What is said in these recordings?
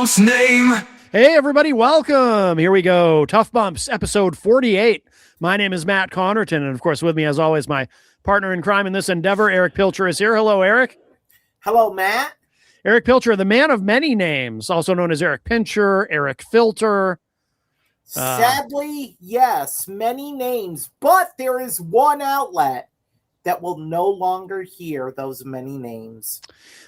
Bump's name. Hey, everybody, welcome. Here we go. Tough Bumps, episode 48. My name is Matt Connarton, and of course, with me, as always, my partner in crime in this endeavor, Erich Pilcher, is here. Hello, Eric. Hello, Matt. Erich Pilcher, the man of many names, also known as Erich Pincher, Erich Filter. Sadly, yes, many names, but there is one outlet that will no longer hear those many names.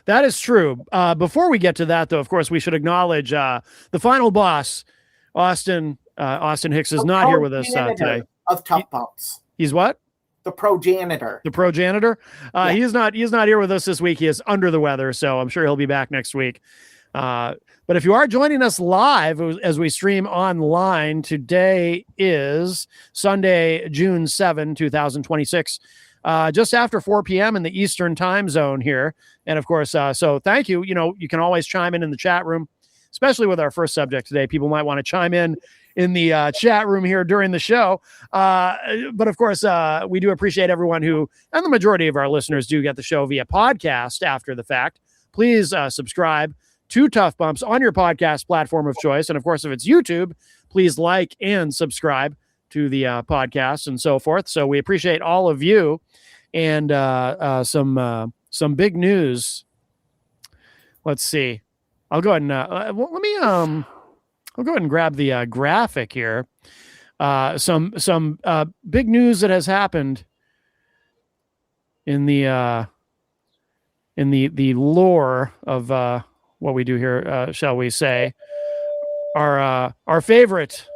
That is true. Before we get to that, though, of course, we should acknowledge the final boss, Austin. Austin Hicks is not here with us today. Of Tough Bumps. He's what? The progenitor. The progenitor. Yeah. He is not here with us this week. He is under the weather, so I'm sure he'll be back next week. But if you are joining us live as we stream online, today is Sunday, June 7, 2026. Just after 4 p.m. in the Eastern time zone here. And of course, so thank you. You know, you can always chime in the chat room, especially with our first subject today. People might want to chime in the chat room here during the show. But of course, we do appreciate everyone who, and the majority of our listeners do get the show via podcast after the fact. Please subscribe to Tough Bumps on your podcast platform of choice. And of course, if it's YouTube, please like and subscribe to the podcast and so forth. So we appreciate all of you. And some big news. Let's see. I'll go ahead and I'll go ahead and grab the graphic here. Some big news that has happened in the lore of what we do here, shall we say. Our favorite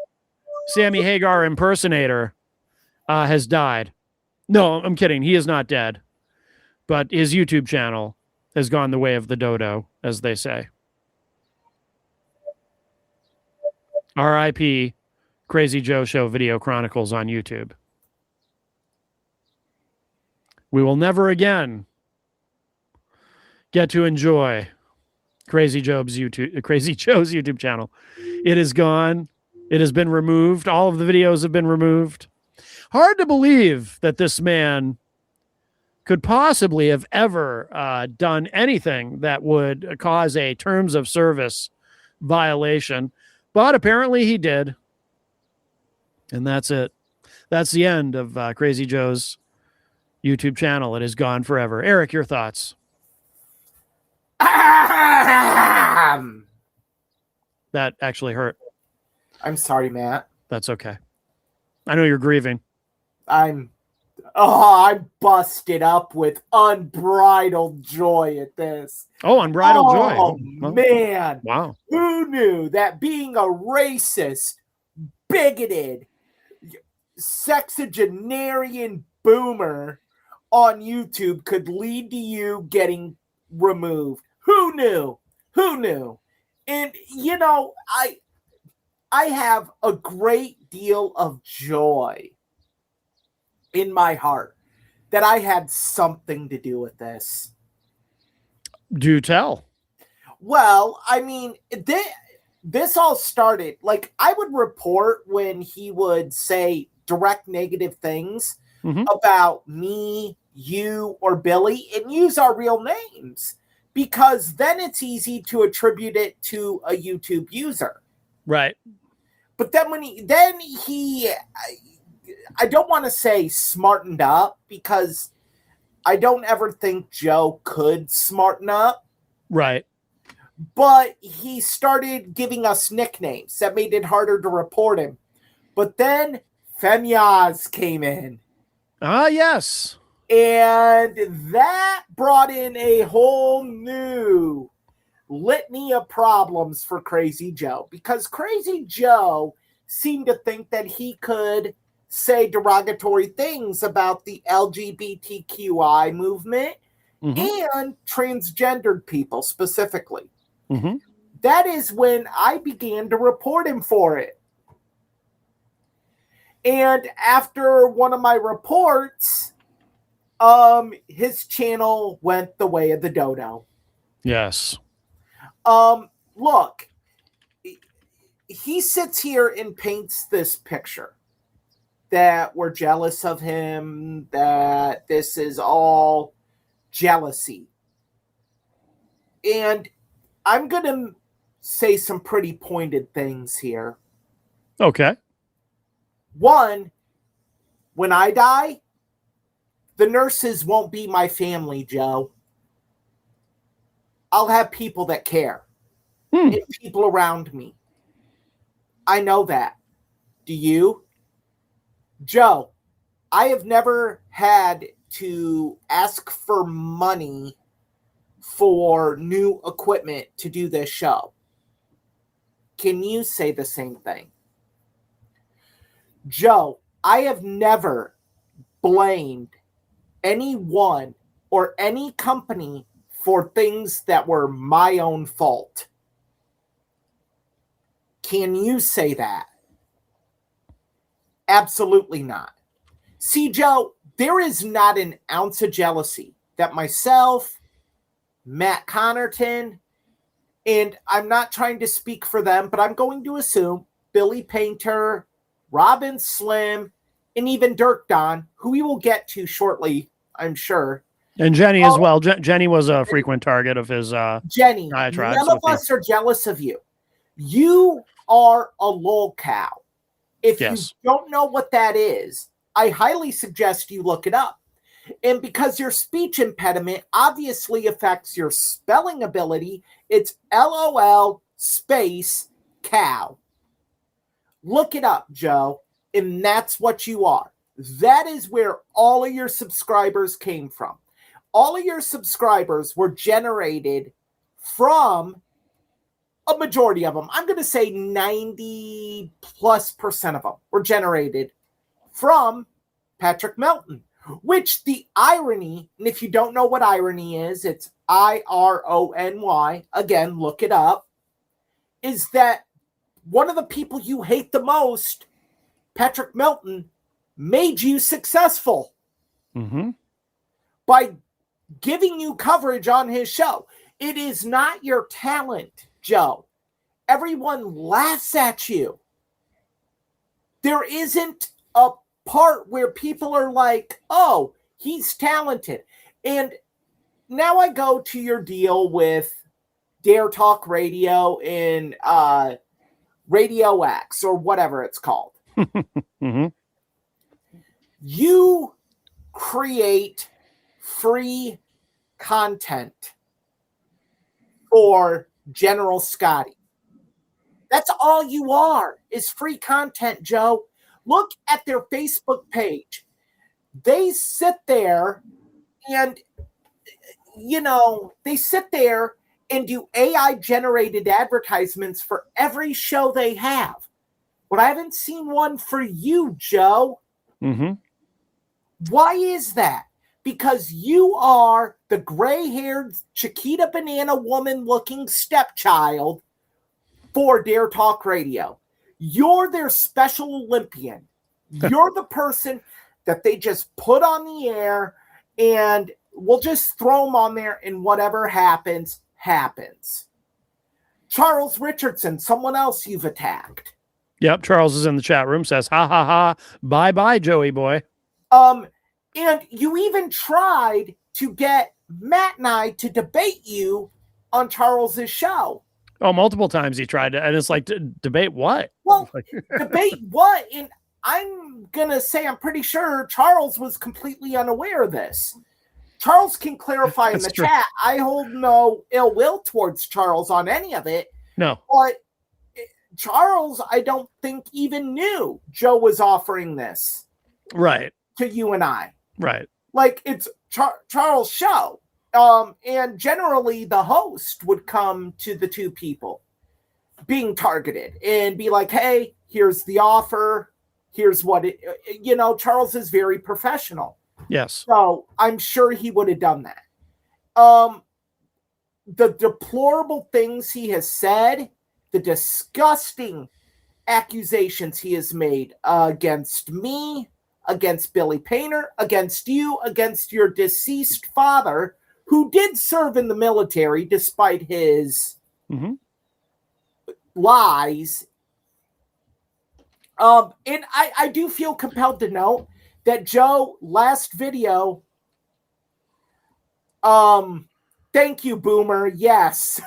Sammy Hagar impersonator has died. No, I'm kidding. He is not dead. But his YouTube channel has gone the way of the dodo, as they say. R.I.P. Crazy Joe Show Video Chronicles on YouTube. We will never again get to enjoy Crazy Joe's YouTube channel. It is gone. It has been removed. All of the videos have been removed. Hard to believe that this man could possibly have ever done anything that would cause a terms of service violation. But apparently he did. And that's it. That's the end of Crazy Joe's YouTube channel. It is gone forever. Eric, your thoughts? That That actually hurt. I'm sorry, Matt. That's okay. I know you're grieving. I'm busted up with unbridled joy at this. Oh, unbridled joy. Oh, man. Wow. Who knew that being a racist, bigoted, sexagenarian boomer on YouTube could lead to you getting removed? Who knew? Who knew? And, you know, I have a great deal of joy in my heart that I had something to do with this. Do tell. Well, I mean, this all started, like, I would report when he would say direct negative things about me, you, or Billy, and use our real names, because then it's easy to attribute it to a YouTube user. Right. But then I don't want to say smartened up, because I don't ever think Joe could smarten up. Right. But he started giving us nicknames that made it harder to report him. But then Fenyaz came in. Ah, yes. And that brought in a whole new litany of problems for Crazy Joe, because Crazy Joe seemed to think that he could say derogatory things about the LGBTQI movement and transgendered people specifically. That is when I began to report him for it. And after one of my reports, his channel went the way of the dodo. Yes. Look, he sits here and paints this picture that we're jealous of him, that this is all jealousy. And I'm going to say some pretty pointed things here. Okay. One, when I die, the nurses won't be my family, Joe. I'll have people that care. And people around me. I know that. Do you? Joe, I have never had to ask for money for new equipment to do this show. Can you say the same thing? Joe, I have never blamed anyone or any company for things that were my own fault. Can you say that? Absolutely not. See, Joe, there is not an ounce of jealousy that myself, Matt Connarton, and I'm not trying to speak for them, but I'm going to assume Billy Painter, Robin Slim, and even Dirk Don, who we will get to shortly, I'm sure. And Jenny as well. Jenny was a frequent target of his Jenny, diatribe. none of us are jealous of you. You are a lol cow. If you don't know what that is, I highly suggest you look it up. And because your speech impediment obviously affects your spelling ability, it's LOL space cow. Look it up, Joe, and that's what you are. That is where all of your subscribers came from. All of your subscribers were generated from a majority of them. I'm going to say 90+% of them were generated from Patrick Melton, which the irony, and if you don't know what irony is, it's IRONY, again, look it up, is that one of the people you hate the most, Patrick Melton, made you successful by giving you coverage on his show. It is not your talent, Joe. Everyone laughs at you. There isn't a part where people are like, oh, he's talented. And now I go to your deal with Dare Talk Radio and Radio X or whatever it's called. You create free content for General Scotty. That's all you are, is free content, Joe. Look at their Facebook page. They sit there and, they sit there and do AI-generated advertisements for every show they have. But I haven't seen one for you, Joe. Why is that? Because you are the gray-haired Chiquita Banana Woman-looking stepchild for Dare Talk Radio. You're their Special Olympian. You're the person that they just put on the air and we'll just throw them on there and whatever happens, happens. Charles Richardson, someone else you've attacked. Yep, Charles is in the chat room, says, ha, ha, ha, bye-bye, Joey boy. And you even tried to get Matt and I to debate you on Charles's show. Oh, multiple times he tried to, and it's like, debate what? Well, debate what? And I'm going to say I'm pretty sure Charles was completely unaware of this. Charles can clarify in the chat. I hold no ill will towards Charles on any of it. No. But Charles, I don't think even knew Joe was offering this. Right. To you and I. Right. Like, it's Charles' show. And generally the host would come to the two people being targeted and be like, hey, here's the offer. Here's what it, Charles is very professional. Yes. So I'm sure he would have done that. The deplorable things he has said, the disgusting accusations he has made against me, against Billy Painter, against you, against your deceased father, who did serve in the military despite his lies. And I do feel compelled to note that Joe, last video, Thank you, Boomer. Yes.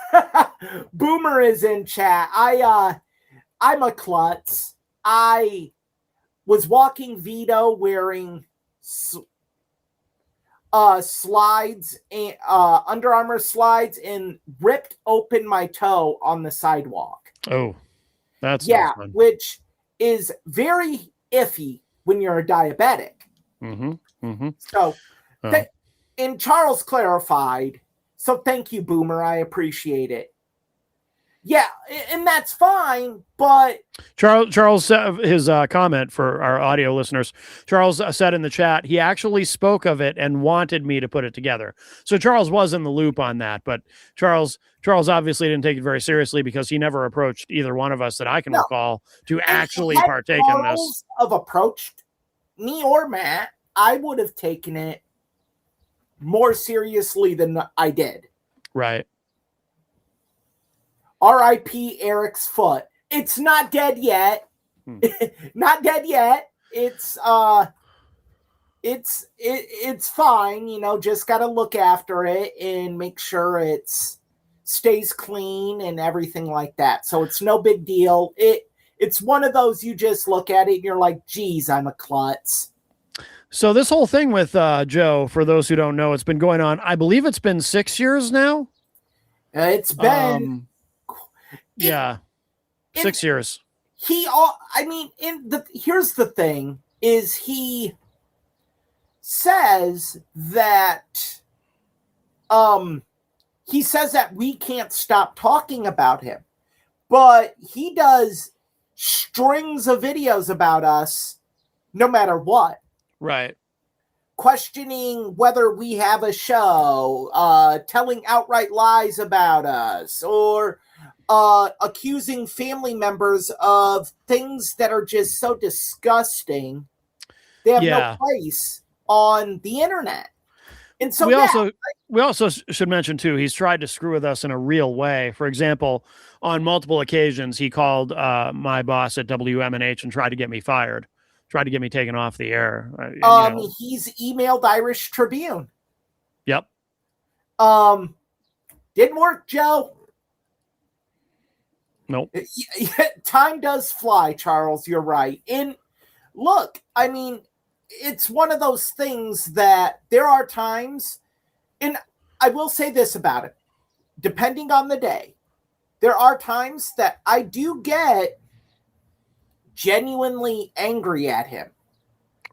Boomer is in chat. I'm a klutz. I was walking Vito wearing slides and Under Armour slides and ripped open my toe on the sidewalk. Oh, that's yeah, no fun. Which is very iffy when you're a diabetic. Mm-hmm. Mm-hmm. So, and Charles clarified. So thank you, Boomer. I appreciate it. Yeah, and that's fine, but Charles his comment for our audio listeners. Charles said in the chat he actually spoke of it and wanted me to put it together. So Charles was in the loop on that, but Charles obviously didn't take it very seriously because he never approached either one of us that I can recall to actually partake in this. Have approached me or Matt, I would have taken it more seriously than I did. Right. R.I.P. Eric's foot. It's not dead yet. Not dead yet. It's fine. You know, just got to look after it and make sure it's stays clean and everything like that. So it's no big deal. It's one of those you just look at it and you're like, geez, I'm a klutz. So this whole thing with Joe, for those who don't know, it's been going on. I believe it's been 6 years now. It's been. 6 years. Here's the thing is he says that we can't stop talking about him, but he does strings of videos about us no matter what. Right. Questioning whether we have a show, telling outright lies about us, or accusing family members of things that are just so disgusting. They have no place on the internet. And so we also should mention too, he's tried to screw with us in a real way. For example, on multiple occasions, he called my boss at WMNH and tried to get me fired, tried to get me taken off the air. He's emailed Irish Tribune. Yep. Didn't work, Joe. Nope. Time does fly, Charles. You're right. And look, I mean, it's one of those things that there are times, and I will say this about it, depending on the day, there are times that I do get genuinely angry at him.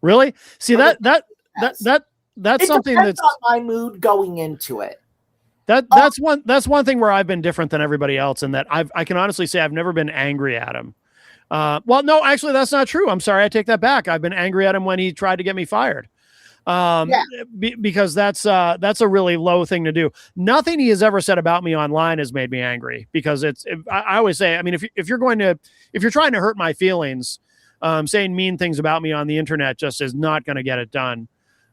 Really? See, that's something that's on my mood going into it. That's one thing where I've been different than everybody else, and that I can honestly say I've never been angry at him. Well, no, actually, that's not true. I'm sorry, I take that back. I've been angry at him when he tried to get me fired. Because that's a really low thing to do. Nothing he has ever said about me online has made me angry, because I always say, I mean, if you're trying to hurt my feelings, saying mean things about me on the internet just is not going to get it done.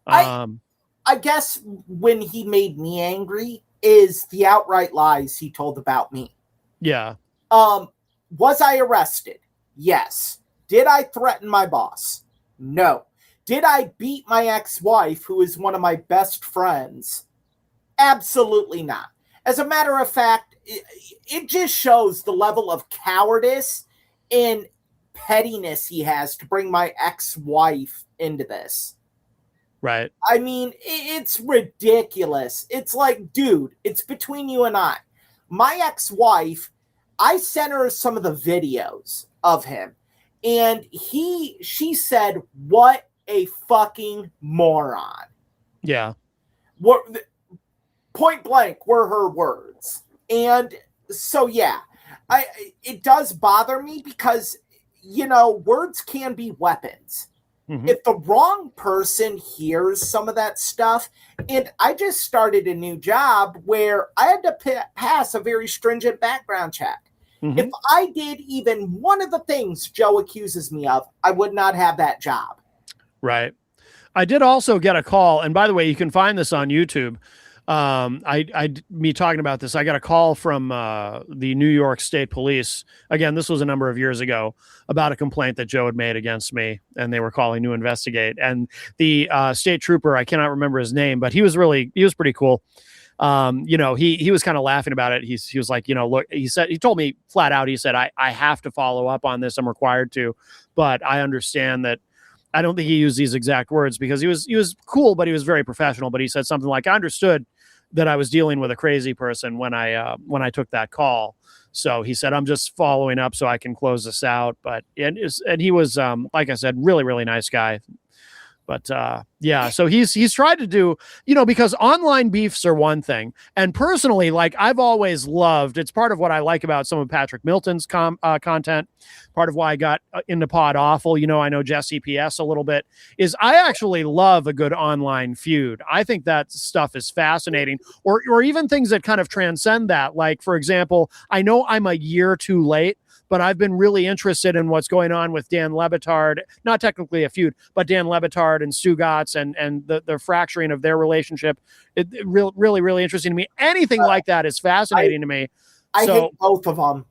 I guess when he made me angry is the outright lies he told about me. Yeah. Was I arrested? Yes. Did I threaten my boss? No. Did I beat my ex-wife, who is one of my best friends? Absolutely not. As a matter of fact, it just shows the level of cowardice and pettiness he has to bring my ex-wife into this. Right. I mean, it's ridiculous. It's like, dude, it's between you and I. My ex-wife, I sent her some of the videos of him, and she said, what a fucking moron. Yeah. What, point blank were her words. And so, yeah, it does bother me because, you know, words can be weapons. Mm-hmm. If the wrong person hears some of that stuff, and I just started a new job where I had to pass a very stringent background check. Mm-hmm. If I did even one of the things Joe accuses me of, I would not have that job. Right. I did also get a call, and by the way, you can find this on YouTube. Me talking about this, I got a call from the New York State Police. Again, this was a number of years ago, about a complaint that Joe had made against me, and they were calling to investigate. And the state trooper, I cannot remember his name, but he was pretty cool. he was kind of laughing about it. He was like, look, he told me flat out, he said, I have to follow up on this. I'm required to, but I understand that. I don't think he used these exact words because he was cool, but he was very professional. But he said something like, I understood that I was dealing with a crazy person when I took that call. So he said, I'm just following up so I can close this out. But and he was, like I said, really, really nice guy. But so he's tried to do, because online beefs are one thing. And personally, like I've always loved, it's part of what I like about some of Patrick Milton's content. Part of why I got into Pod Awful, I know Jesse PS a little bit, is I actually love a good online feud. I think that stuff is fascinating, or even things that kind of transcend that. Like, for example, I know I'm a year too late, but I've been really interested in what's going on with Dan Le Batard, not technically a feud, but Dan Le Batard and Stu Gatz and the fracturing of their relationship. Really, really interesting to me. Anything like that is fascinating to me. I hate both of them.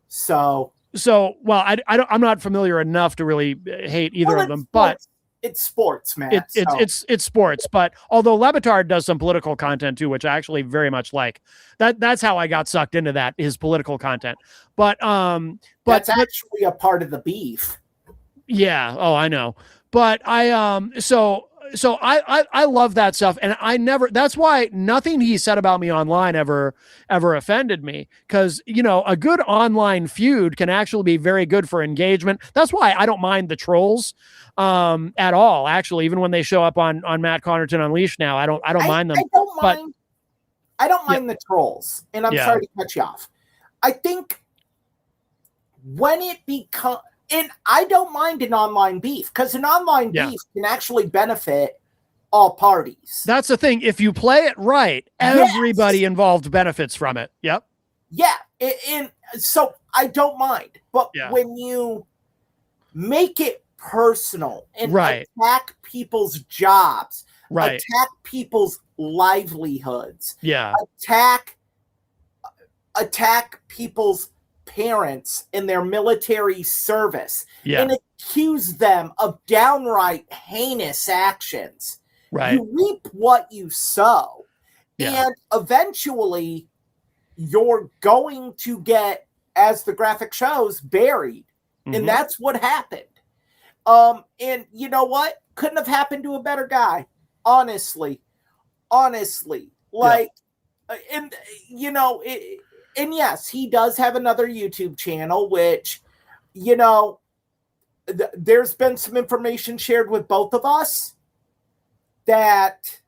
Well, I'm not familiar enough to really hate either of them, but it's sports, man. It's sports. But although Le Batard does some political content too, which I actually very much like, that's how I got sucked into that, his political content. But that's actually a part of the beef. Yeah. Oh, I know. But so I love that stuff. And that's why nothing he said about me online ever offended me. Cause a good online feud can actually be very good for engagement. That's why I don't mind the trolls, at all. Actually, even when they show up on Matt Connarton Unleashed now, I don't mind them. I don't mind the trolls, and I'm sorry to cut you off. I think when it becomes, and I don't mind an online beef, because an online beef can actually benefit all parties. That's the thing. If you play it right, everybody involved benefits from it. Yep. Yeah. And so I don't mind. But when you make it personal and attack people's jobs, attack people's livelihoods, attack people's parents in their military service, and accuse them of downright heinous actions. You reap what you sow, and eventually you're going to get, as the graphic shows, buried. And that's what happened. And you know what? Couldn't have happened to a better guy. Honestly. Like, and and yes, he does have another YouTube channel, which, there's been some information shared with both of us that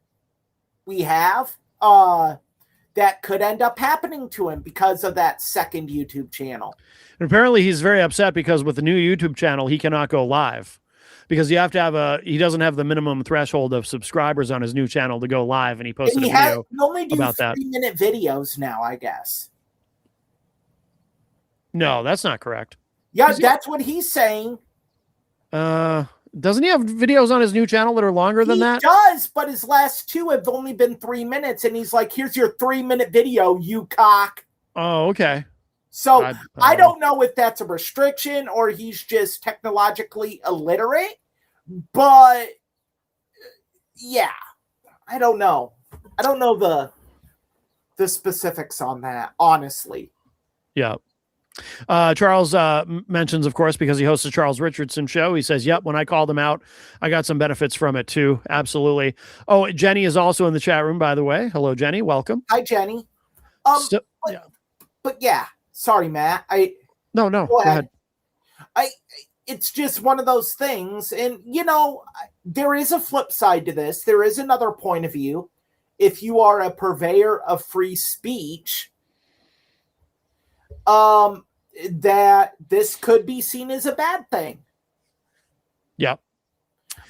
we have, that could end up happening to him because of that second YouTube channel. And apparently he's very upset because with the new YouTube channel, he cannot go live because you have to he doesn't have the minimum threshold of subscribers on his new channel to go live. And he posted a video about that. 3-minute videos now, I guess. No, that's not correct. Yeah, that's what he's saying. Doesn't he have videos on his new channel that are longer than that? He does, but his last 2 have only been 3 minutes, and he's like, here's your 3-minute video, you cock. Oh, okay. So I don't know if that's a restriction or he's just technologically illiterate, but I don't know. I don't know the specifics on that, honestly. Yeah. Charles mentions, of course, because he hosts the Charles Richardson show. He says, yep, when I called him out, I got some benefits from it too. Absolutely. Oh, Jenny is also in the chat room, by the way. Hello, Jenny. Welcome. Hi, Jenny. But sorry, Matt. No, go ahead. It's just one of those things. And, there is a flip side to this. There is another point of view. If you are a purveyor of free speech, that this could be seen as a bad thing. Yeah.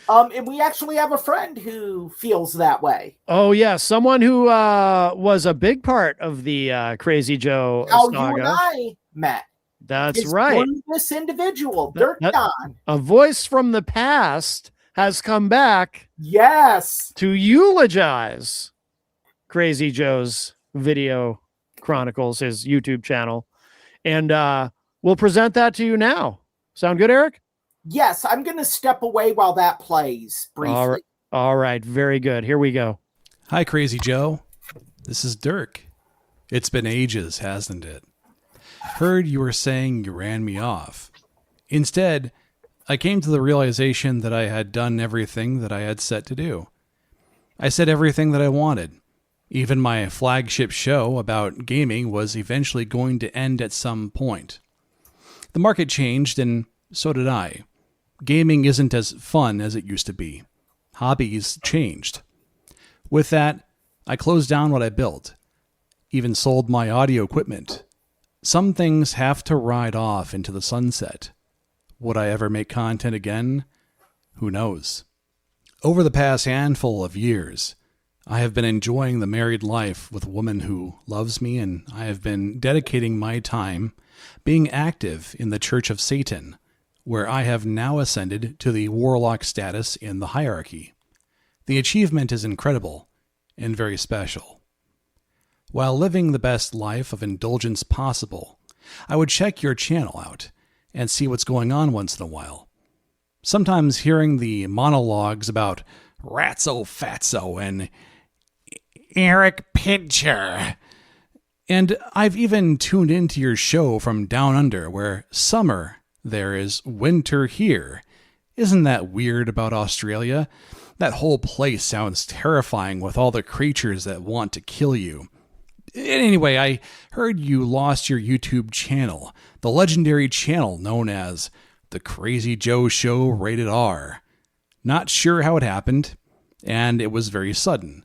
And we actually have a friend who feels that way. Oh, yeah. Someone who was a big part of the Crazy Joe saga. You and I met. That's right. This individual, Dirk Don. A voice from the past has come back. Yes. To eulogize Crazy Joe's video chronicles, his YouTube channel. And we'll present that to you now. Sound good, Eric? Yes, I'm going to step away while that plays briefly. All right. Very good. Here we go. Hi, Crazy Joe. This is Dirk. It's been ages, hasn't it? Heard you were saying you ran me off. Instead, I came to the realization that I had done everything that I had set to do. I said everything that I wanted. Even my flagship show about gaming was eventually going to end at some point. The market changed, and so did I. Gaming isn't as fun as it used to be. Hobbies changed. With that, I closed down what I built. Even sold my audio equipment. Some things have to ride off into the sunset. Would I ever make content again? Who knows? Over the past handful of years, I have been enjoying the married life with a woman who loves me, and I have been dedicating my time being active in the Church of Satan, where I have now ascended to the warlock status in the hierarchy. The achievement is incredible and very special. While living the best life of indulgence possible, I would check your channel out and see what's going on once in a while. Sometimes hearing the monologues about Ratso Fatso and Erich Pilcher. And I've even tuned into your show from down under, where summer there is winter here. Isn't that weird about Australia? That whole place sounds terrifying with all the creatures that want to kill you. Anyway, I heard you lost your YouTube channel, the legendary channel known as The Crazy Joe Show Rated R. Not sure how it happened, and it was very sudden.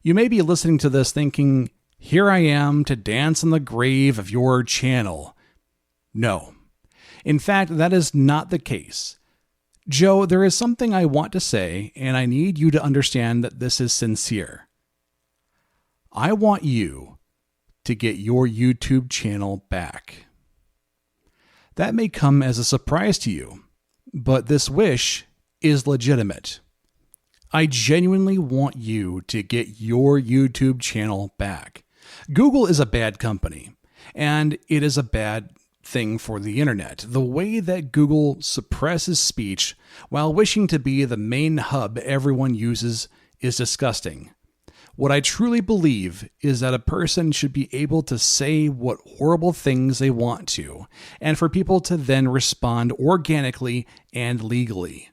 You may be listening to this thinking, here I am to dance on the grave of your channel. No. In fact, that is not the case. Joe, there is something I want to say, and I need you to understand that this is sincere. I want you to get your YouTube channel back. That may come as a surprise to you, but this wish is legitimate. I genuinely want you to get your YouTube channel back. Google is a bad company, and it is a bad thing for the internet. The way that Google suppresses speech while wishing to be the main hub everyone uses is disgusting. What I truly believe is that a person should be able to say what horrible things they want to, and for people to then respond organically and legally.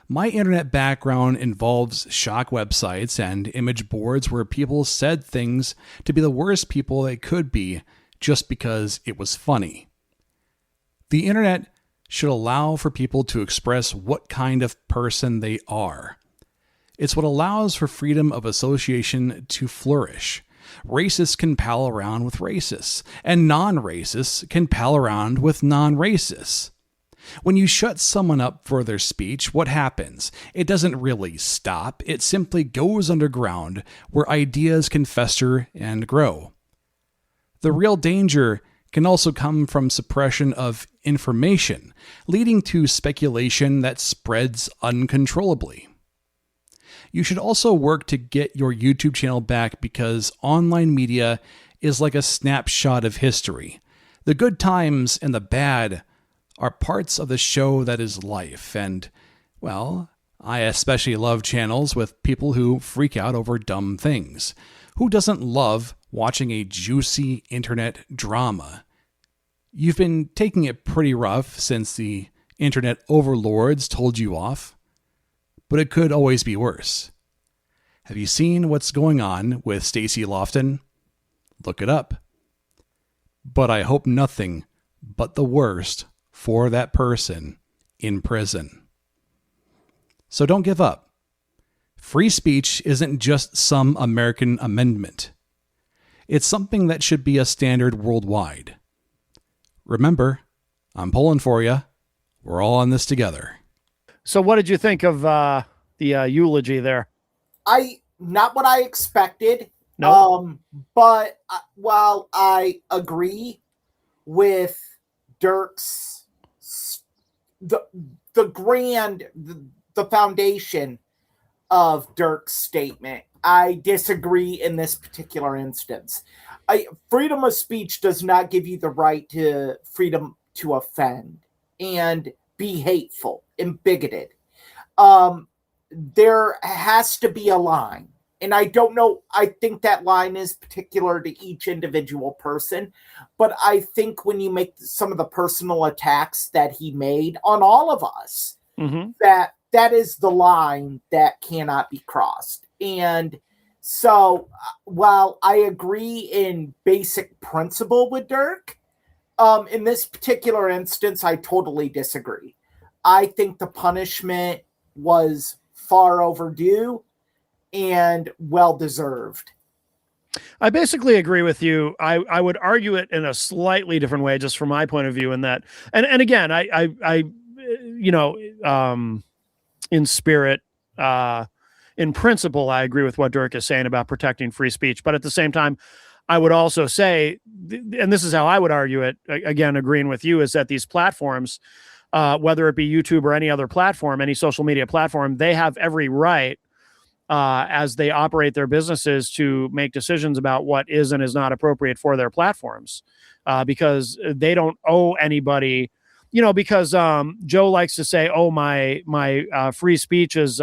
My internet background involves shock websites and image boards where people said things to be the worst people they could be just because it was funny. The internet should allow for people to express what kind of person they are. It's what allows for freedom of association to flourish. Racists can pal around with racists, and non-racists can pal around with non-racists. When you shut someone up for their speech, what happens? It doesn't really stop. It simply goes underground, where ideas can fester and grow. The real danger can also come from suppression of information, leading to speculation that spreads uncontrollably. You should also work to get your YouTube channel back because online media is like a snapshot of history. The good times and the bad are parts of the show that is life, and, well, I especially love channels with people who freak out over dumb things. Who doesn't love watching a juicy internet drama? You've been taking it pretty rough since the internet overlords told you off. But it could always be worse. Have you seen what's going on with Stacey Lofton? Look it up. But I hope nothing but the worst for that person in prison. So don't give up. Free speech isn't just some American amendment. It's something that should be a standard worldwide. Remember, I'm pulling for you. We're all in this together. So what did you think of the eulogy there? Not what I expected. No. But while I agree with Dirk's, the foundation of Dirk's statement, I disagree in this particular instance. Freedom of speech does not give you the right to freedom to offend and be hateful and bigoted. There has to be a line. and I don't know, I think that line is particular to each individual person, but I think when you make some of the personal attacks that he made on all of us, that is the line that cannot be crossed. And so while I agree in basic principle with Dirk, in this particular instance, I totally disagree. I think the punishment was far overdue and well-deserved. I basically agree with you. I would argue it in a slightly different way, just from my point of view in that. And again, I you know, in spirit, in principle, I agree with what Dirk is saying about protecting free speech. But at the same time, I would also say, and this is how I would argue it, again, agreeing with you, is that these platforms, whether it be YouTube or any other platform, any social media platform, they have every right, as they operate their businesses, to make decisions about what is and is not appropriate for their platforms, because they don't owe anybody, you know, because Joe likes to say, oh, my free speech is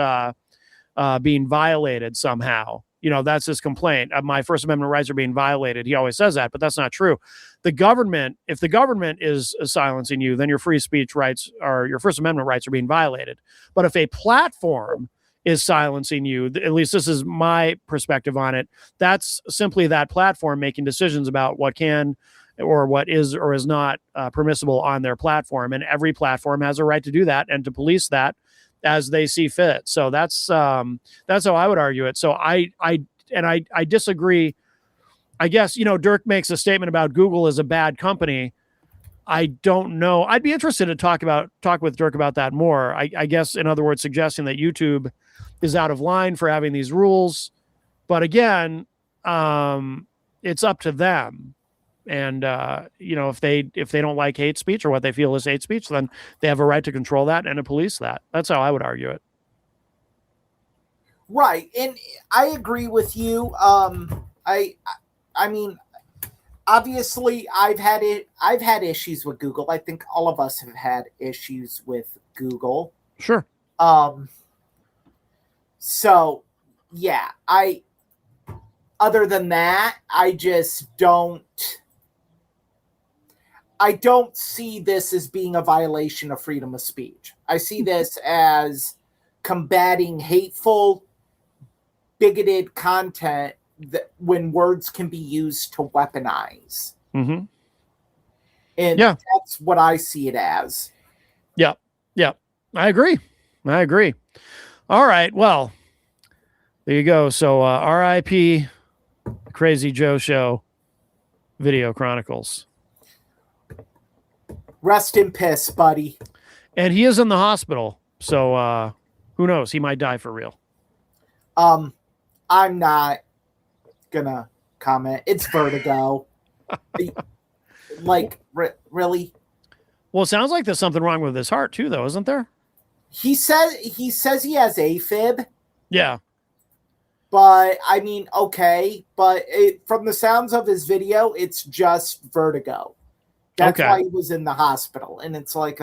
being violated somehow. You know, that's his complaint. My First Amendment rights are being violated. He always says that, but that's not true. The government, if the government is silencing you, then your free speech rights or your First Amendment rights are being violated. But if a platform is silencing you, at least this is my perspective on it, that's simply that platform making decisions about what can or what is or is not permissible on their platform. And every platform has a right to do that and to police that as they see fit. So that's how I would argue it. So I disagree. I guess, you know, Dirk makes a statement about Google as a bad company. I don't know. I'd be interested to talk with Dirk about that more. I guess, in other words, suggesting that YouTube is out of line for having these rules. But again, it's up to them. And, you know, if they don't like hate speech or what they feel is hate speech, then they have a right to control that and to police that. That's how I would argue it. Right. And I agree with you. I mean, obviously I've had issues with Google. I think all of us have had issues with Google. Sure. So yeah, other than that, I just don't see this as being a violation of freedom of speech. I see this as combating hateful, bigoted content that when words can be used to weaponize. Mm-hmm. And that's what I see it as. Yeah. Yeah. I agree. All right. Well, there you go. So RIP Crazy Joe Show Video Chronicles. Rest in piss, buddy. And he is in the hospital. So who knows? He might die for real. I'm not gonna comment. It's vertigo. Really? Well, it sounds like there's something wrong with his heart too, though, isn't there? He says he has AFib. Yeah. But I mean, okay. But from the sounds of his video, it's just vertigo. That's why he was in the hospital. And it's like,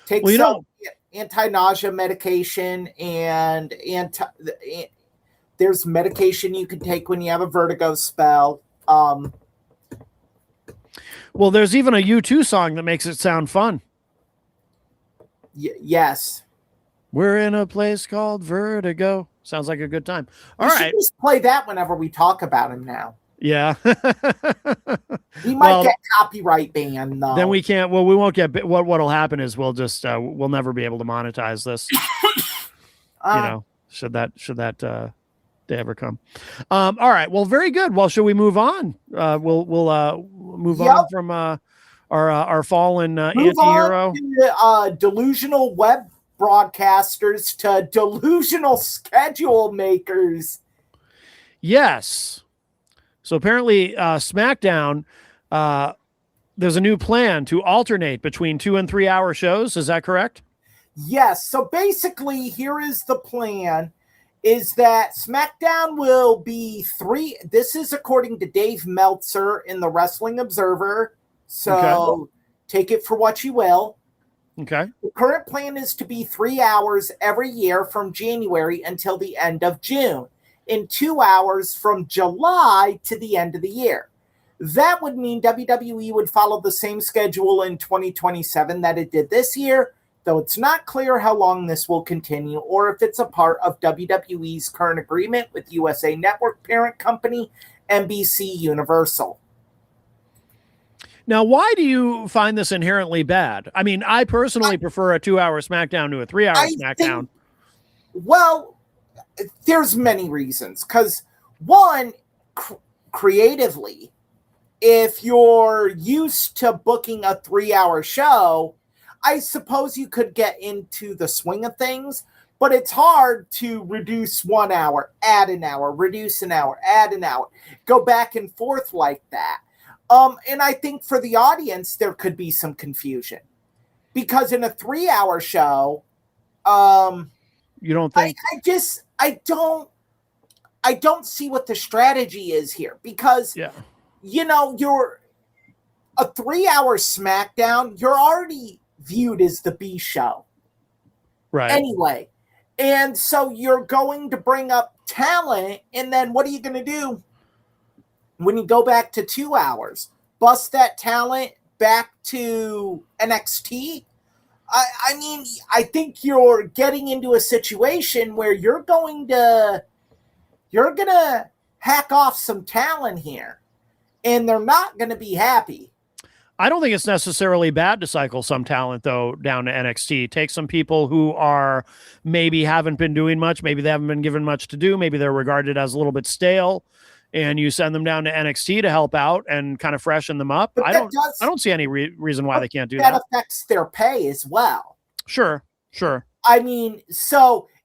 take some anti-nausea medication and there's medication you can take when you have a vertigo spell. Well, there's even a U2 song that makes it sound fun. Yes. We're in a place called Vertigo. Sounds like a good time. All right. Just play that whenever we talk about him now. Yeah. We might get copyright banned though. Then we can't. Well, we won't get. What'll happen is we'll just we'll never be able to monetize this. Should that day ever come. All right. Well, very good. Well, should we move on? We'll move on from our fallen anti-hero. Delusional web broadcasters to delusional schedule makers. Yes. So apparently SmackDown, there's a new plan to alternate between 2 and 3 hour shows. Is that correct? Yes. So basically, here is the plan, is that SmackDown will be 3. This is according to Dave Meltzer in the Wrestling Observer. So take it for what you will. Okay. The current plan is to be 3 hours every year from January until the end of June, and 2 hours from July to the end of the year. That would mean WWE would follow the same schedule in 2027 that it did this year, though it's not clear how long this will continue or if it's a part of WWE's current agreement with USA Network parent company NBC Universal. Now, why do you find this inherently bad? I mean, I personally prefer a 2-hour SmackDown to a 3-hour SmackDown. Well, there's many reasons. Because one, creatively, if you're used to booking a 3-hour show, I suppose you could get into the swing of things, but it's hard to reduce 1 hour, add an hour, reduce an hour, add an hour, go back and forth like that. And I think for the audience, there could be some confusion because in a 3-hour show, you don't think? I don't see what the strategy is here because, you're a 3-hour SmackDown. You're already viewed as the B show. Right. Anyway. And so you're going to bring up talent. And then what are you going to do? When you go back to 2 hours, bust that talent back to NXT. I mean, I think you're getting into a situation where you're gonna hack off some talent here, and they're not going to be happy. I don't think it's necessarily bad to cycle some talent, though, down to NXT. Take some people who are maybe haven't been doing much, maybe they haven't been given much to do, maybe they're regarded as a little bit stale, and you send them down to NXT to help out and kind of freshen them up. I don't see any reason why they can't do that. That affects their pay as well. Sure. I mean,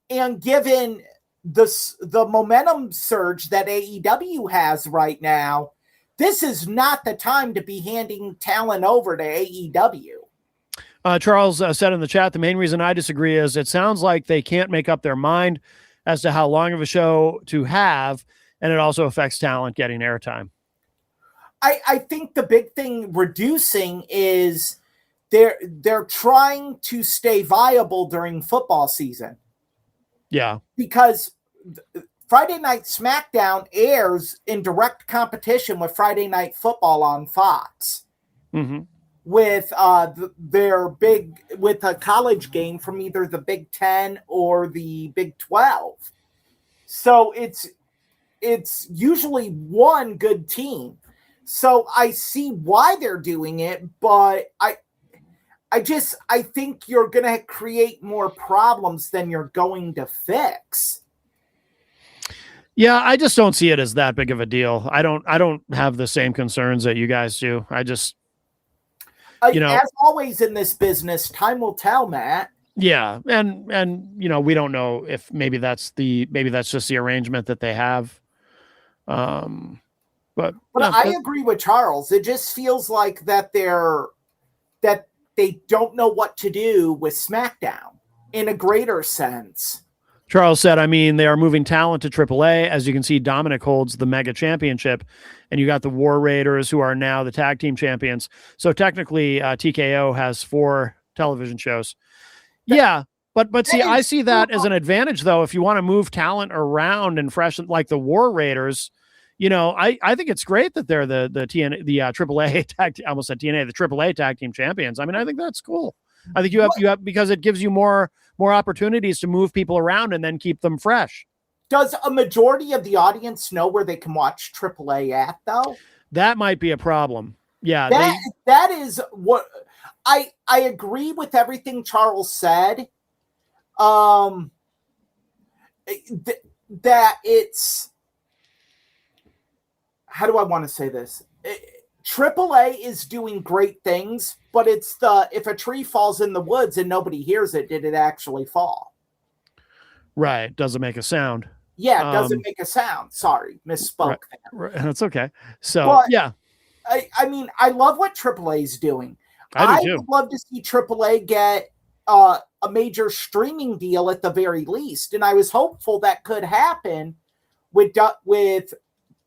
and given the momentum surge that AEW has right now, this is not the time to be handing talent over to AEW. Charles said in the chat, the main reason I disagree is it sounds like they can't make up their mind as to how long of a show to have, and it also affects talent getting airtime. I think the big thing reducing is they're trying to stay viable during football season. Yeah. Because Friday Night SmackDown airs in direct competition with Friday Night Football on Fox. Mm-hmm. With with a college game from either the Big 10 or the Big 12. So it's usually one good team. So I see why they're doing it, but I think you're going to create more problems than you're going to fix. Yeah, I just don't see it as that big of a deal. I don't have the same concerns that you guys do. I just, as always in this business, time will tell, Matt. Yeah, and we don't know if maybe that's just the arrangement that they have. But I agree with Charles. It just feels like that they don't know what to do with SmackDown in a greater sense. Charles said, I mean, they are moving talent to AAA. As you can see, Dominic holds the Mega Championship, and you got the War Raiders, who are now the tag team champions. So technically, TKO has 4 television shows. Yeah, but see, I see that as an advantage, though. If you want to move talent around and freshen, like the War Raiders, I think it's great that they're the AAA tag. I almost said TNA, the AAA tag team champions. I mean, I think that's cool. I think you have because it gives you more opportunities to move people around and then keep them fresh. Does a majority of the audience know where they can watch AAA at, though? That might be a problem. Yeah, that is what I agree with everything Charles said. That it's, how do I want to say this? AAA is doing great things, but it's if a tree falls in the woods and nobody hears it, did it actually fall? Right. Doesn't make a sound. Yeah, it doesn't make a sound. Sorry, misspoke. Right. That's okay. So, yeah. I mean, I love what AAA is doing. I do too. Would love to see AAA get a major streaming deal at the very least, and I was hopeful that could happen with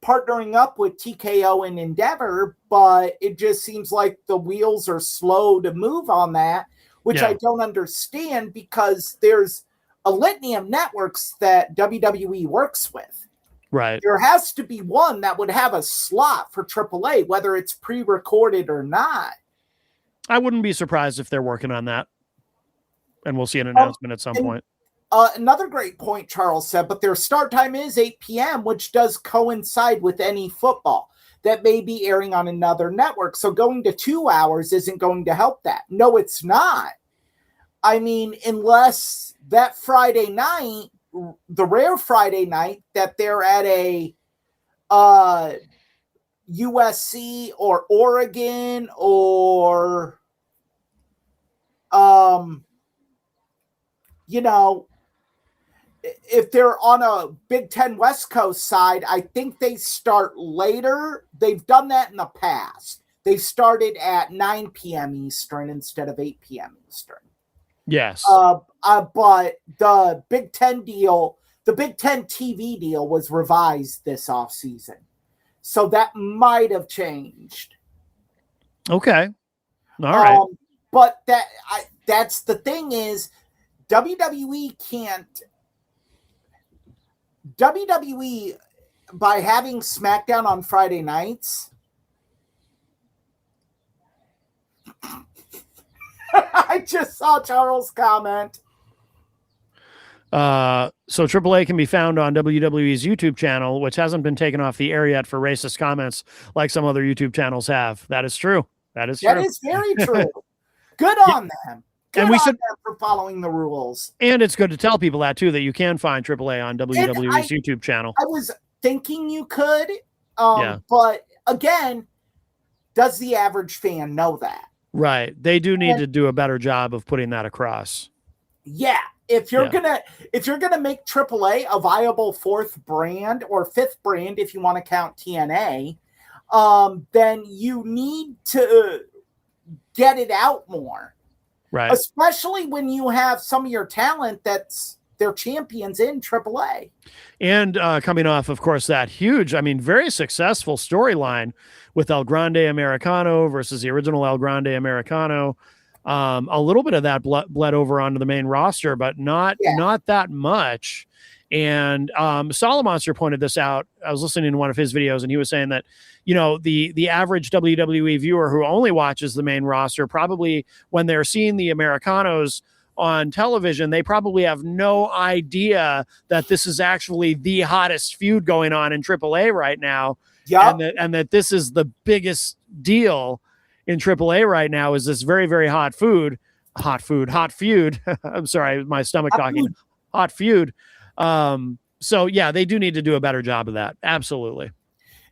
partnering up with TKO and Endeavor, but it just seems like the wheels are slow to move on that, which Yeah. I don't understand because there's a litany of networks that WWE works with. Right. There has to be one that would have a slot for AAA, whether it's pre-recorded or not. I wouldn't be surprised if they're working on that. And we'll see an announcement at some point. Another great point Charles said, but their start time is 8 p.m., which does coincide with any football that may be airing on another network. So going to 2 hours isn't going to help that. No, it's not. I mean, unless that Friday night, the rare Friday night that they're at a USC or Oregon or, you know, if they're on a Big Ten West Coast side, I think they start later. They've done that in the past. They started at 9 p.m. Eastern instead of 8 p.m. Eastern. Yes. But the Big Ten deal, the Big Ten TV deal was revised this offseason. So that might have changed. Okay. All right. But that's the thing is WWE by having SmackDown on Friday nights. I just saw Charles' comment. So AAA can be found on WWE's YouTube channel, which hasn't been taken off the air yet for racist comments like some other YouTube channels have. That is true. That is true. That is very true. Good on them. Good and we on should them for following the rules. And it's good to tell people that too, that you can find AAA on WWE's YouTube channel. I was thinking you could, but again, does the average fan know that? Right. They do need to do a better job of putting that across. Yeah. If you're gonna make AAA a viable fourth brand or fifth brand, if you want to count TNA, then you need to get it out more. Right. Especially when you have some of your talent that's their champions in AAA. And coming off, of course, that huge, I mean, very successful storyline with El Grande Americano versus the original El Grande Americano. A little bit of that bled over onto the main roster, but not that much. And Solomonster pointed this out. I was listening to one of his videos, and he was saying that, you know, the average WWE viewer who only watches the main roster, probably when they're seeing the Americanos on television, they probably have no idea that this is actually the hottest feud going on in AAA right now. Yeah. And that this is the biggest deal in AAA right now, is this very, very hot feud. I'm sorry, my stomach talking. Hot feud. So yeah, they do need to do a better job of that. Absolutely.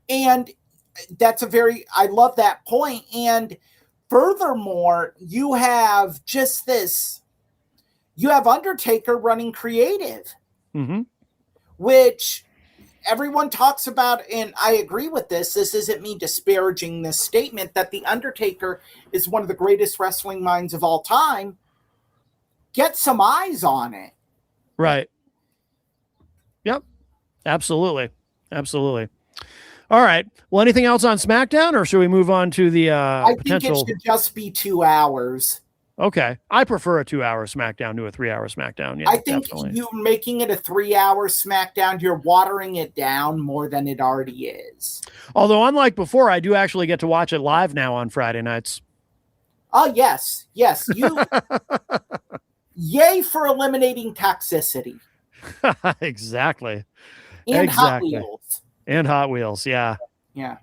And I love that point. And furthermore, you have Undertaker running creative, which everyone talks about. And I agree with this. This isn't me disparaging this statement that the Undertaker is one of the greatest wrestling minds of all time. Get some eyes on it. Right. Yep. Absolutely. Absolutely. All right. Well, anything else on SmackDown, or should we move on to the I potential? think it should just be 2 hours. Okay. I prefer a 2-hour SmackDown to a 3-hour SmackDown. Yeah, I think you making it a 3-hour SmackDown, you're watering it down more than it already is. Although, unlike before, I do actually get to watch it live now on Friday nights. Oh, yes. Yes. Yay for eliminating toxicity. Exactly. And Hot Wheels. And Hot Wheels, yeah. Yeah.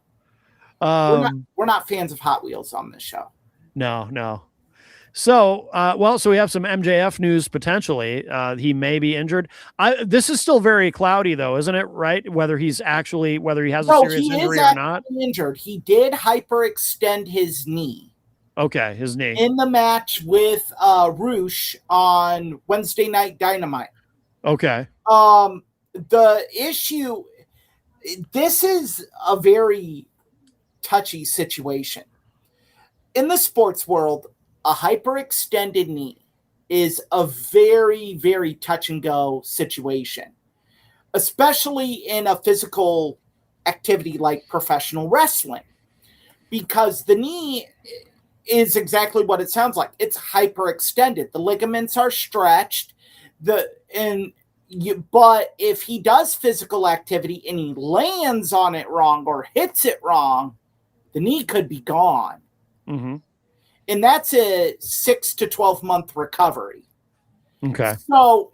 We're not fans of Hot Wheels on this show. No. So, so we have some MJF news potentially. He may be injured. This is still very cloudy, though, isn't it? Right? Whether he has a serious injury or not. Injured. He did hyperextend his knee. Okay, his knee in the match with Roosh on Wednesday Night Dynamite. Okay. The issue. This is a very touchy situation in the sports world. A hyperextended knee is a very, very touch and go situation, especially in a physical activity like professional wrestling, because the knee is exactly what it sounds like. It's hyperextended. The ligaments are stretched. But if he does physical activity and he lands on it wrong or hits it wrong, the knee could be gone. Mm-hmm. And that's a 6 to 12 month recovery. Okay. So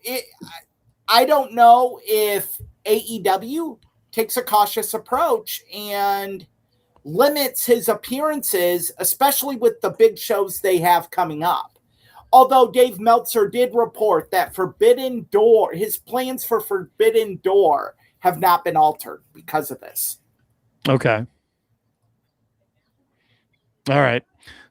I don't know if AEW takes a cautious approach and limits his appearances, especially with the big shows they have coming up. Although Dave Meltzer did report that his plans for Forbidden Door have not been altered because of this. Okay. All right.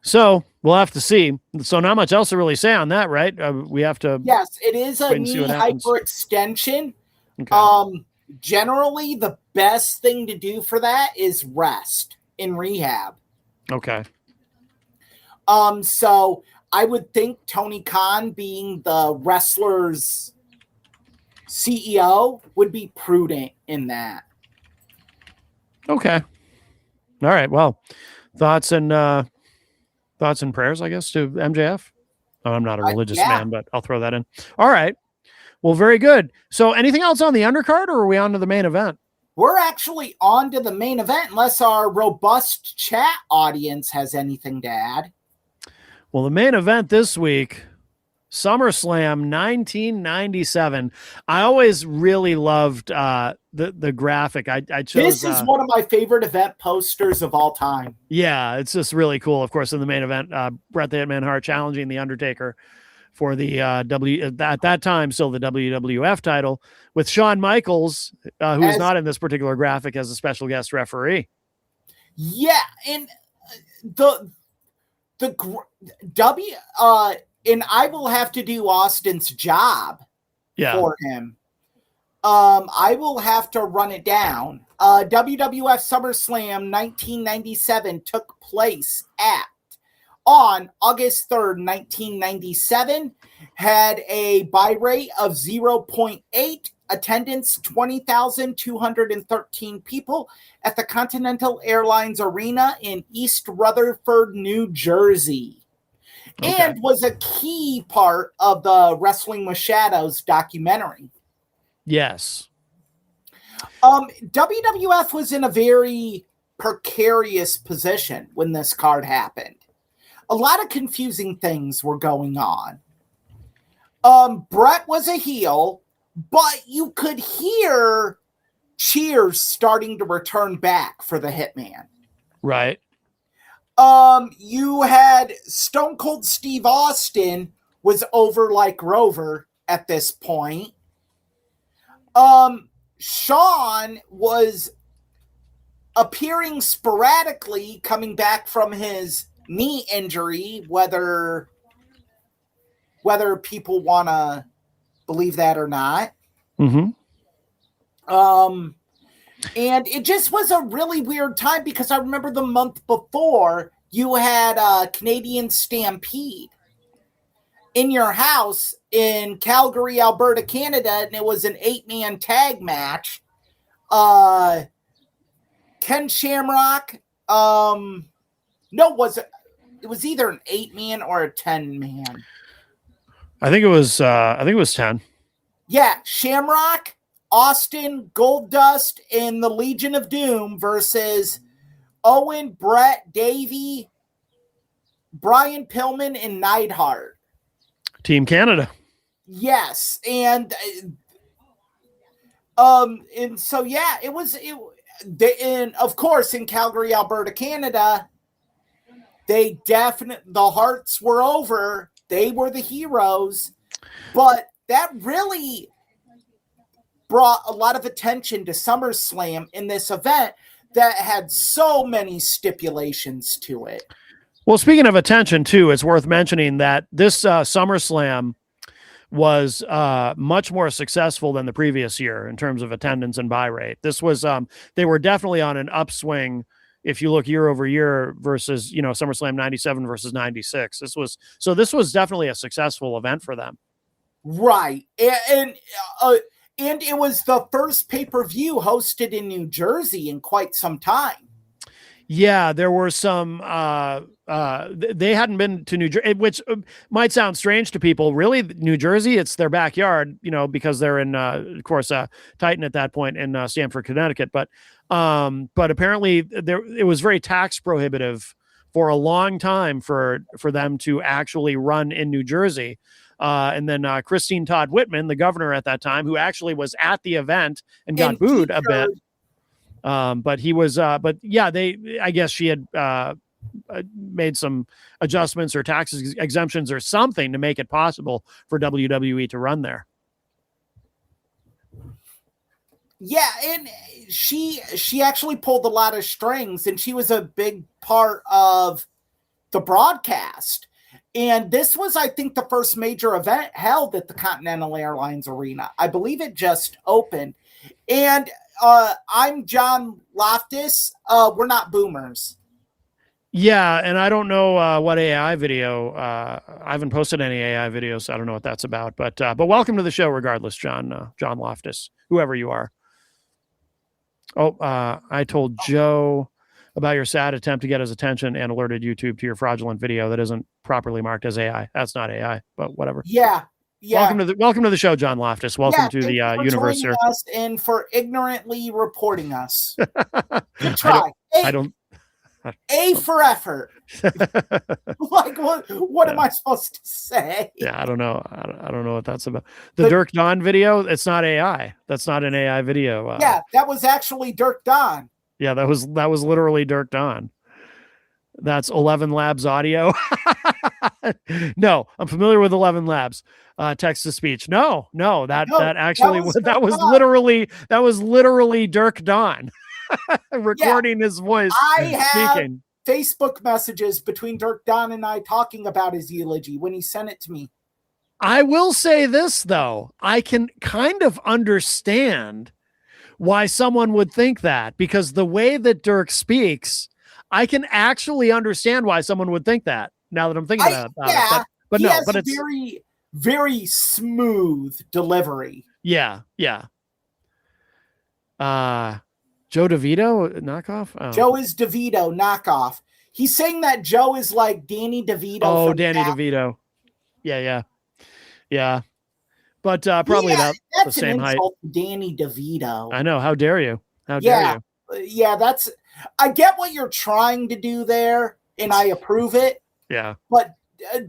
So we'll have to see. So not much else to really say on that, right? We have to. Yes, it is a knee hyperextension. Okay. Generally, the best thing to do for that is rest in rehab. Okay. So I would think Tony Khan, being the wrestler's CEO, would be prudent in that. Okay. All right. Well, thoughts and prayers, I guess, to MJF. Oh, I'm not a religious man, but I'll throw that in. All right. Well, very good. So anything else on the undercard, or are we on to the main event? We're actually on to the main event, unless our robust chat audience has anything to add. Well, the main event this week, SummerSlam 1997. I always really loved the graphic. I chose. This is one of my favorite event posters of all time. Yeah, it's just really cool. Of course, in the main event, Bret the Hitman Hart challenging the Undertaker for the at that time still the WWF title, with Shawn Michaels, who is not in this particular graphic, as a special guest referee. Yeah, and and I will have to do Austin's job for him. I will have to run it down. WWF SummerSlam 1997 took place on August 3rd, 1997, had a buy rate of 0.8, attendance 20,213 people at the Continental Airlines Arena in East Rutherford, New Jersey. Okay. And was a key part of the Wrestling with Shadows documentary. Yes. WWF was in a very precarious position when this card happened. A lot of confusing things were going on. Bret was a heel, but you could hear cheers starting to return back for the Hitman. Right. You had Stone Cold Steve Austin was over like Rover at this point. Shawn was appearing sporadically, coming back from his knee injury, whether people want to believe that or not. Mm-hmm. And it just was a really weird time, because I remember the month before you had Canadian Stampede in your house in Calgary, Alberta, Canada, and it was an 8-man tag match. Ken Shamrock, it was either an 8-man or a 10-man. I think it was 10. Yeah, Shamrock, Austin, Goldust, and the Legion of Doom versus Owen, Bret, Davey, Brian Pillman, and Neidhart. Team Canada. Yes, and so yeah, and of course in Calgary, Alberta, Canada, the Hearts were over. They were the heroes, but that really brought a lot of attention to SummerSlam in this event that had so many stipulations to it. Well, speaking of attention, too, it's worth mentioning that this SummerSlam was much more successful than the previous year in terms of attendance and buy rate. This was they were definitely on an upswing if you look year over year versus, SummerSlam 97 versus 96. This was definitely a successful event for them. Right. And it was the first pay-per-view hosted in New Jersey in quite some time. Yeah, there were some they hadn't been to New Jersey, which might sound strange to people. Really, New Jersey, it's their backyard, because they're in, of course, Titan at that point in Stamford, Connecticut. But apparently it was very tax prohibitive for a long time for them to actually run in New Jersey. And then Christine Todd Whitman, the governor at that time, who actually was at the event and got booed a bit. But he was, I guess she had made some adjustments or tax exemptions or something to make it possible for WWE to run there. Yeah, and she actually pulled a lot of strings, and she was a big part of the broadcast. And this was, I think, the first major event held at the Continental Airlines Arena. I believe it just opened. And I'm John Loftus. We're not boomers. Yeah, and I don't know what AI video. I haven't posted any AI videos, so I don't know what that's about. But welcome to the show, regardless, John Loftus, whoever you are. Oh, I told Joe about your sad attempt to get his attention and alerted YouTube to your fraudulent video that isn't properly marked as AI. That's not AI, but whatever. Yeah. Welcome to the show, John Loftus. Welcome to the universe here. Us and for ignorantly reporting us. Good try. I don't. A for effort. Like what am I supposed to say? Yeah, I don't know. I don't know what that's about. The Dirk Don video, it's not AI. That's not an AI video. Yeah, that was actually Dirk Don. Yeah, that was literally Dirk Don. That's 11 Labs audio. No, I'm familiar with 11 Labs. Text to speech. No, that was literally Dirk Don. Recording his voice. I have Facebook messages between Dirk Don and I talking about his eulogy when he sent it to me. I will say this, though. I can kind of understand why someone would think that, because the way that Dirk speaks, I can actually understand why someone would think that, now that I'm thinking about it. But he no, has but it's very, very smooth delivery. Yeah. Joe DeVito knockoff? Oh. Joe is DeVito knockoff. He's saying that Joe is like Danny DeVito. Oh, Danny DeVito. Yeah. But probably about the same height. Danny DeVito. I know. How dare you? How dare you? Yeah, I get what you're trying to do there, and I approve it. Yeah. But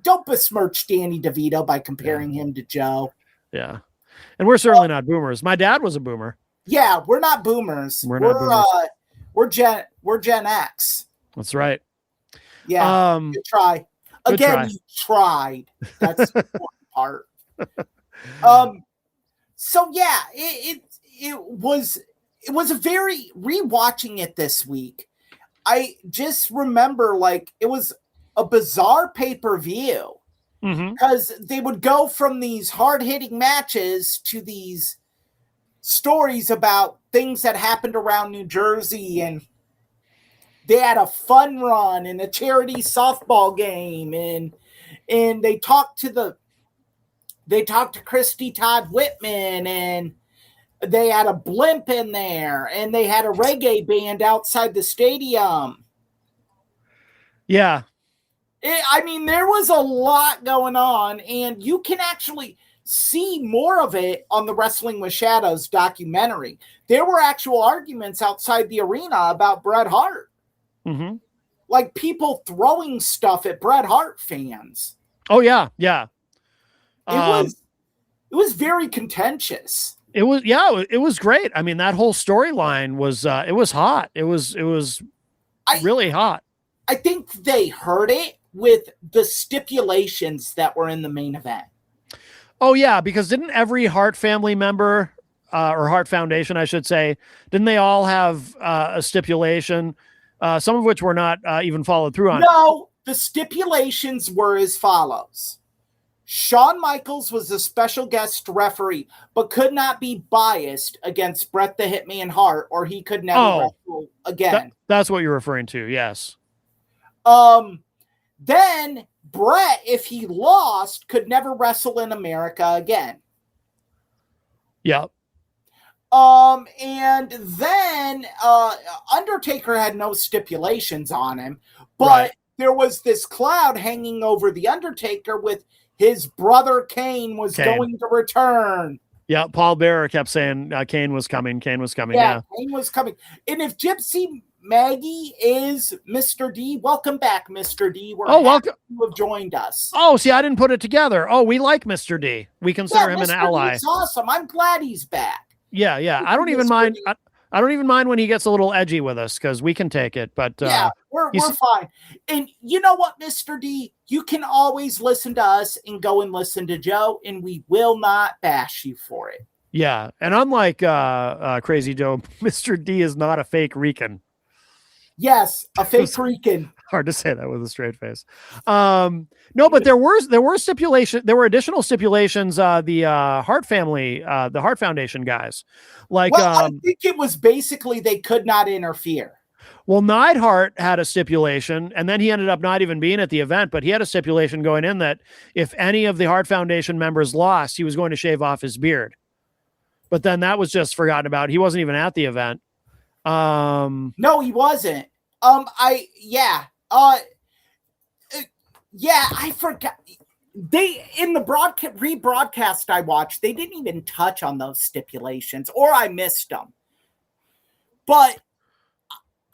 don't besmirch Danny DeVito by comparing him to Joe. Yeah. And we're certainly not boomers. My dad was a boomer. Yeah, we're not boomers. We're not boomers. We're Gen X. That's right. Yeah. Good try. Again, you tried. That's the important part. So yeah, it was a very, rewatching it this week, I just remember like it was a bizarre pay-per-view because they would go from these hard-hitting matches to these stories about things that happened around New Jersey, and they had a fun run and a charity softball game, and they talked to Christy Todd Whitman, and they had a blimp in there, and they had a reggae band outside the stadium. Yeah. There was a lot going on, and you can actually see more of it on the Wrestling with Shadows documentary. There were actual arguments outside the arena about Bret Hart. Mm-hmm. Like people throwing stuff at Bret Hart fans. Oh, yeah. It was very contentious. It was great. I mean, that whole storyline was it was hot. It was really hot. I think they heard it with the stipulations that were in the main event. Oh yeah, because didn't every Hart family member or Hart Foundation, I should say, didn't they all have a stipulation? Some of which were not even followed through on. No, the stipulations were as follows. Shawn Michaels was a special guest referee, but could not be biased against Bret the Hitman Hart, or he could never wrestle again. That's what you're referring to, yes. Then Bret, if he lost, could never wrestle in America again. Yeah. And then Undertaker had no stipulations on him, but there was this cloud hanging over the Undertaker with his brother Kane was going to return. Yeah, Paul Bearer kept saying Kane was coming. Kane was coming. Yeah, Kane was coming. And if Gypsy Maggie is Mr. D, welcome back, Mr. D. We're happy you have joined us. Oh, see, I didn't put it together. Oh, we like Mr. D. We consider him an ally. He's awesome. I'm glad he's back. Yeah, yeah. I don't even mind. I don't even mind when he gets a little edgy with us because we can take it. But yeah, we're fine. And you know what, Mr. D? You can always listen to us and go and listen to Joe, and we will not bash you for it. Yeah, and unlike Crazy Joe, Mr. D is not a fake Rican. Yes, a fake Rican. Hard to say that with a straight face. No, but there were stipulation. There were additional stipulations. The Hart family, the Hart Foundation guys, like I think it was basically they could not interfere. Well, Neidhart had a stipulation, and then he ended up not even being at the event, but he had a stipulation going in that if any of the Hart Foundation members lost, he was going to shave off his beard. But then that was just forgotten about. He wasn't even at the event. No, he wasn't. I forgot. They in the rebroadcast I watched, they didn't even touch on those stipulations, or I missed them. But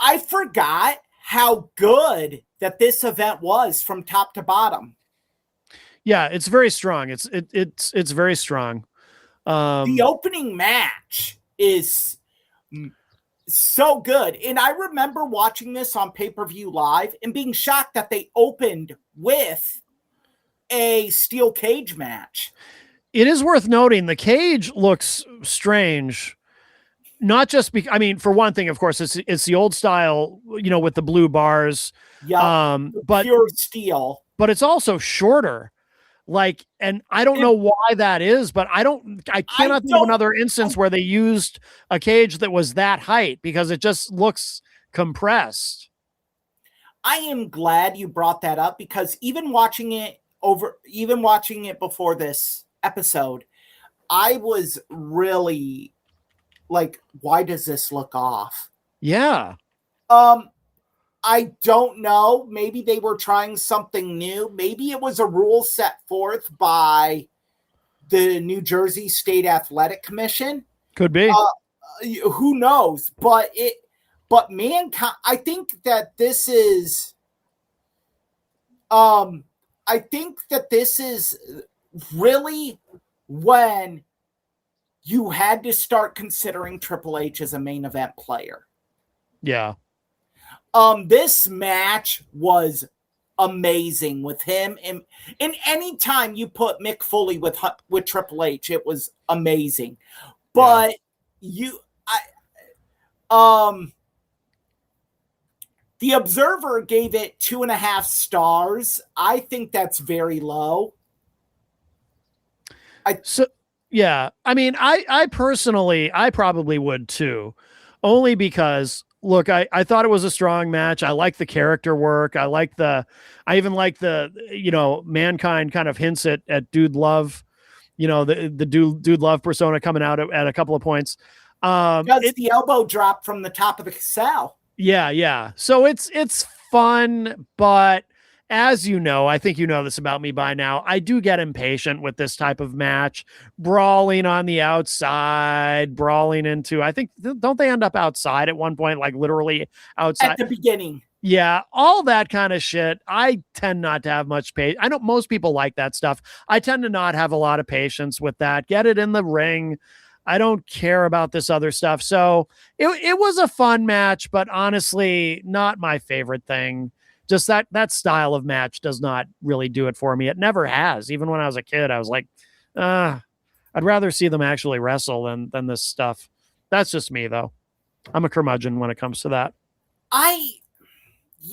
I forgot how good that this event was from top to bottom. Yeah, it's very strong. It's very strong. The opening match is so good. And I remember watching this on pay-per-view live and being shocked that they opened with a steel cage match. It is worth noting the cage looks strange. Not just because, I mean, for one thing, of course, it's the old style, with the blue bars. Yeah. But pure steel. But it's also shorter. And I don't know why that is, but I cannot think of another instance where they used a cage that was that height because it just looks compressed. I am glad you brought that up because even watching it before this episode, I was really like, why does this look off? Yeah. I don't know. Maybe they were trying something new. Maybe it was a rule set forth by the New Jersey State Athletic Commission. This be. Who knows? But Mankind, I think that this is really when you had to start considering Triple H as a main event player. Yeah. This match was amazing with him, and any time you put Mick Foley with Triple H, it was amazing. But the Observer gave it 2.5 stars. I think that's very low. I mean, I personally, I probably would too, only because. Look, I thought it was a strong match. I like the character work. I even like the, Mankind kind of hints at Dude Love, the Dude Love persona coming out at a couple of points. Does the elbow drop from the top of the cell? Yeah. Yeah. So it's fun, but as you know, I think you know this about me by now, I do get impatient with this type of match. Brawling on the outside, brawling into, I think, don't they end up outside at one point, like literally outside? At the beginning. Yeah, all that kind of shit. I tend not to have much patience. I know most people like that stuff. I tend to not have a lot of patience with that. Get it in the ring. I don't care about this other stuff. So it was a fun match, but honestly, not my favorite thing. Just that style of match does not really do it for me. It never has. Even when I was a kid, I was like, I'd rather see them actually wrestle than this stuff. That's just me, though. I'm a curmudgeon when it comes to that.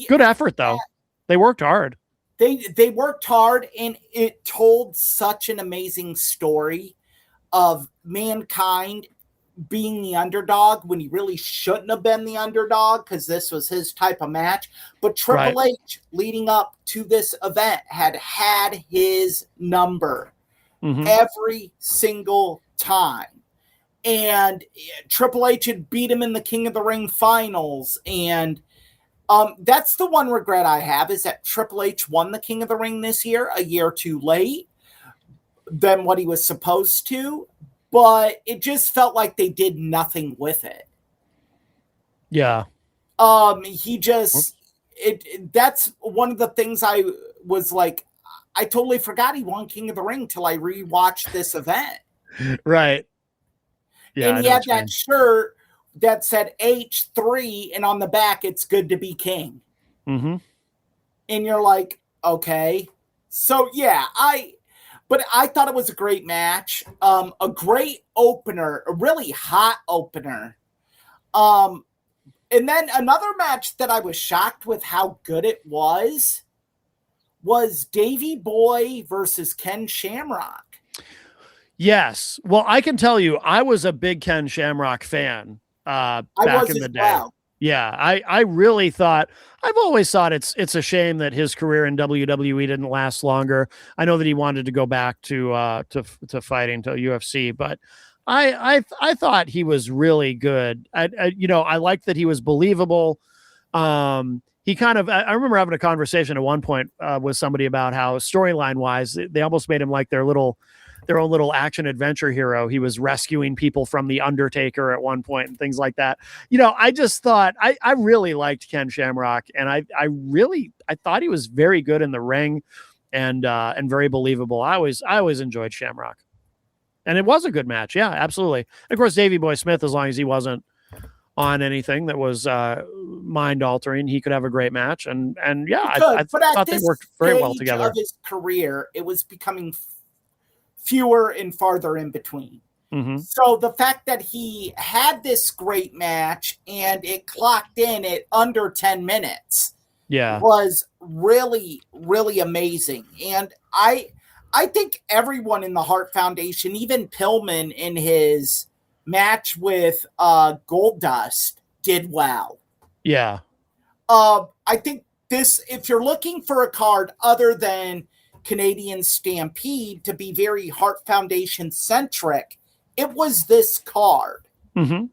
Good effort, though. They worked hard. They worked hard, and it told such an amazing story of Mankind being the underdog when he really shouldn't have been the underdog because this was his type of match. But Triple H, leading up to this event, had his number every single time. And Triple H had beat him in the King of the Ring finals. And That's the one regret I have, is that Triple H won the King of the Ring this year, a year too late than what he was supposed to, but it just felt like they did nothing with it. Yeah. That's one of the things I was like, I totally forgot he won King of the Ring till I rewatched this event. Right. Yeah. And he had that shirt that said H3, and on the back, it's good to be king. Mm-hmm. And you're like, okay. So, yeah, but I thought it was a great match. A great opener, a really hot opener. And then another match that I was shocked with how good it was Davey Boy versus Ken Shamrock. Yes. Well, I can tell you, I was a big Ken Shamrock fan back in the day. Well. Yeah, I really thought, I've always thought it's a shame that his career in WWE didn't last longer. I know that he wanted to go back to fighting, to UFC, but I thought he was really good. I liked that he was believable. He kind of, I remember having a conversation at one point with somebody about how storyline wise, they almost made him like their own little action adventure hero. He was rescuing people from the Undertaker at one point and things like that. I just thought I really liked Ken Shamrock, and I thought he was very good in the ring and very believable. I always enjoyed Shamrock, and it was a good match. Yeah, absolutely. And of course, Davey Boy Smith, as long as he wasn't on anything that was mind altering, he could have a great match. And yeah, I thought they worked very well together. Of his career, it was becoming fewer and farther in between. Mm-hmm. So the fact that he had this great match and it clocked in at under 10 minutes was really, really amazing. And I think everyone in the Hart Foundation, even Pillman in his match with Goldust, did well. Yeah. I think this, if you're looking for a card other than Canadian Stampede to be very Hart Foundation centric, it was this card. Mm-hmm.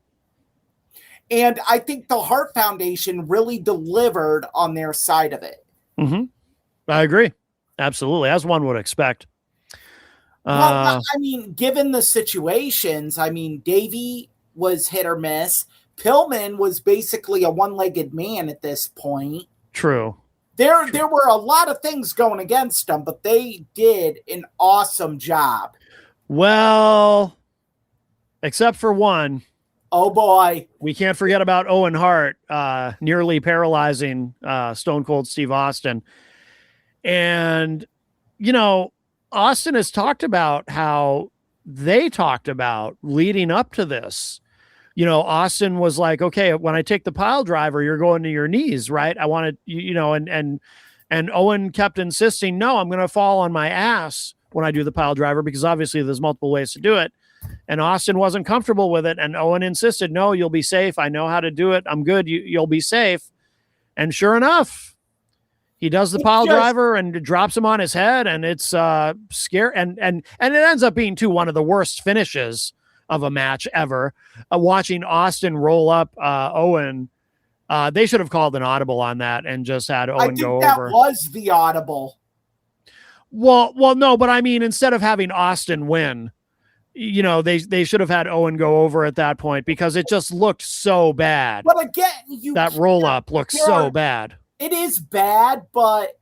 And I think the Hart Foundation really delivered on their side of it. Mm-hmm. I agree. Absolutely. As one would expect. Well, I mean, given the situations, I mean, Davey was hit or miss. Pillman was basically a one-legged man at this point. True. There were a lot of things going against them, but they did an awesome job. Well, except for one. Oh, boy. We can't forget about Owen Hart nearly paralyzing Stone Cold Steve Austin. And, Austin has talked about how they talked about leading up to this. Austin was like, okay, when I take the pile driver, you're going to your knees, right? I want to, and Owen kept insisting, no, I'm going to fall on my ass when I do the pile driver, because obviously there's multiple ways to do it. And Austin wasn't comfortable with it. And Owen insisted, no, you'll be safe. I know how to do it. I'm good. You'll be safe. And sure enough, he does the pile driver and drops him on his head, and it's scary. And it ends up being one of the worst finishes of a match ever. Watching Austin roll up Owen, they should have called an audible on that and just had Owen go over. I think that was the audible. Well, no, but I mean, instead of having Austin win, they should have had Owen go over at that point, because it just looked so bad. But again, that roll up looks so bad. It is bad, but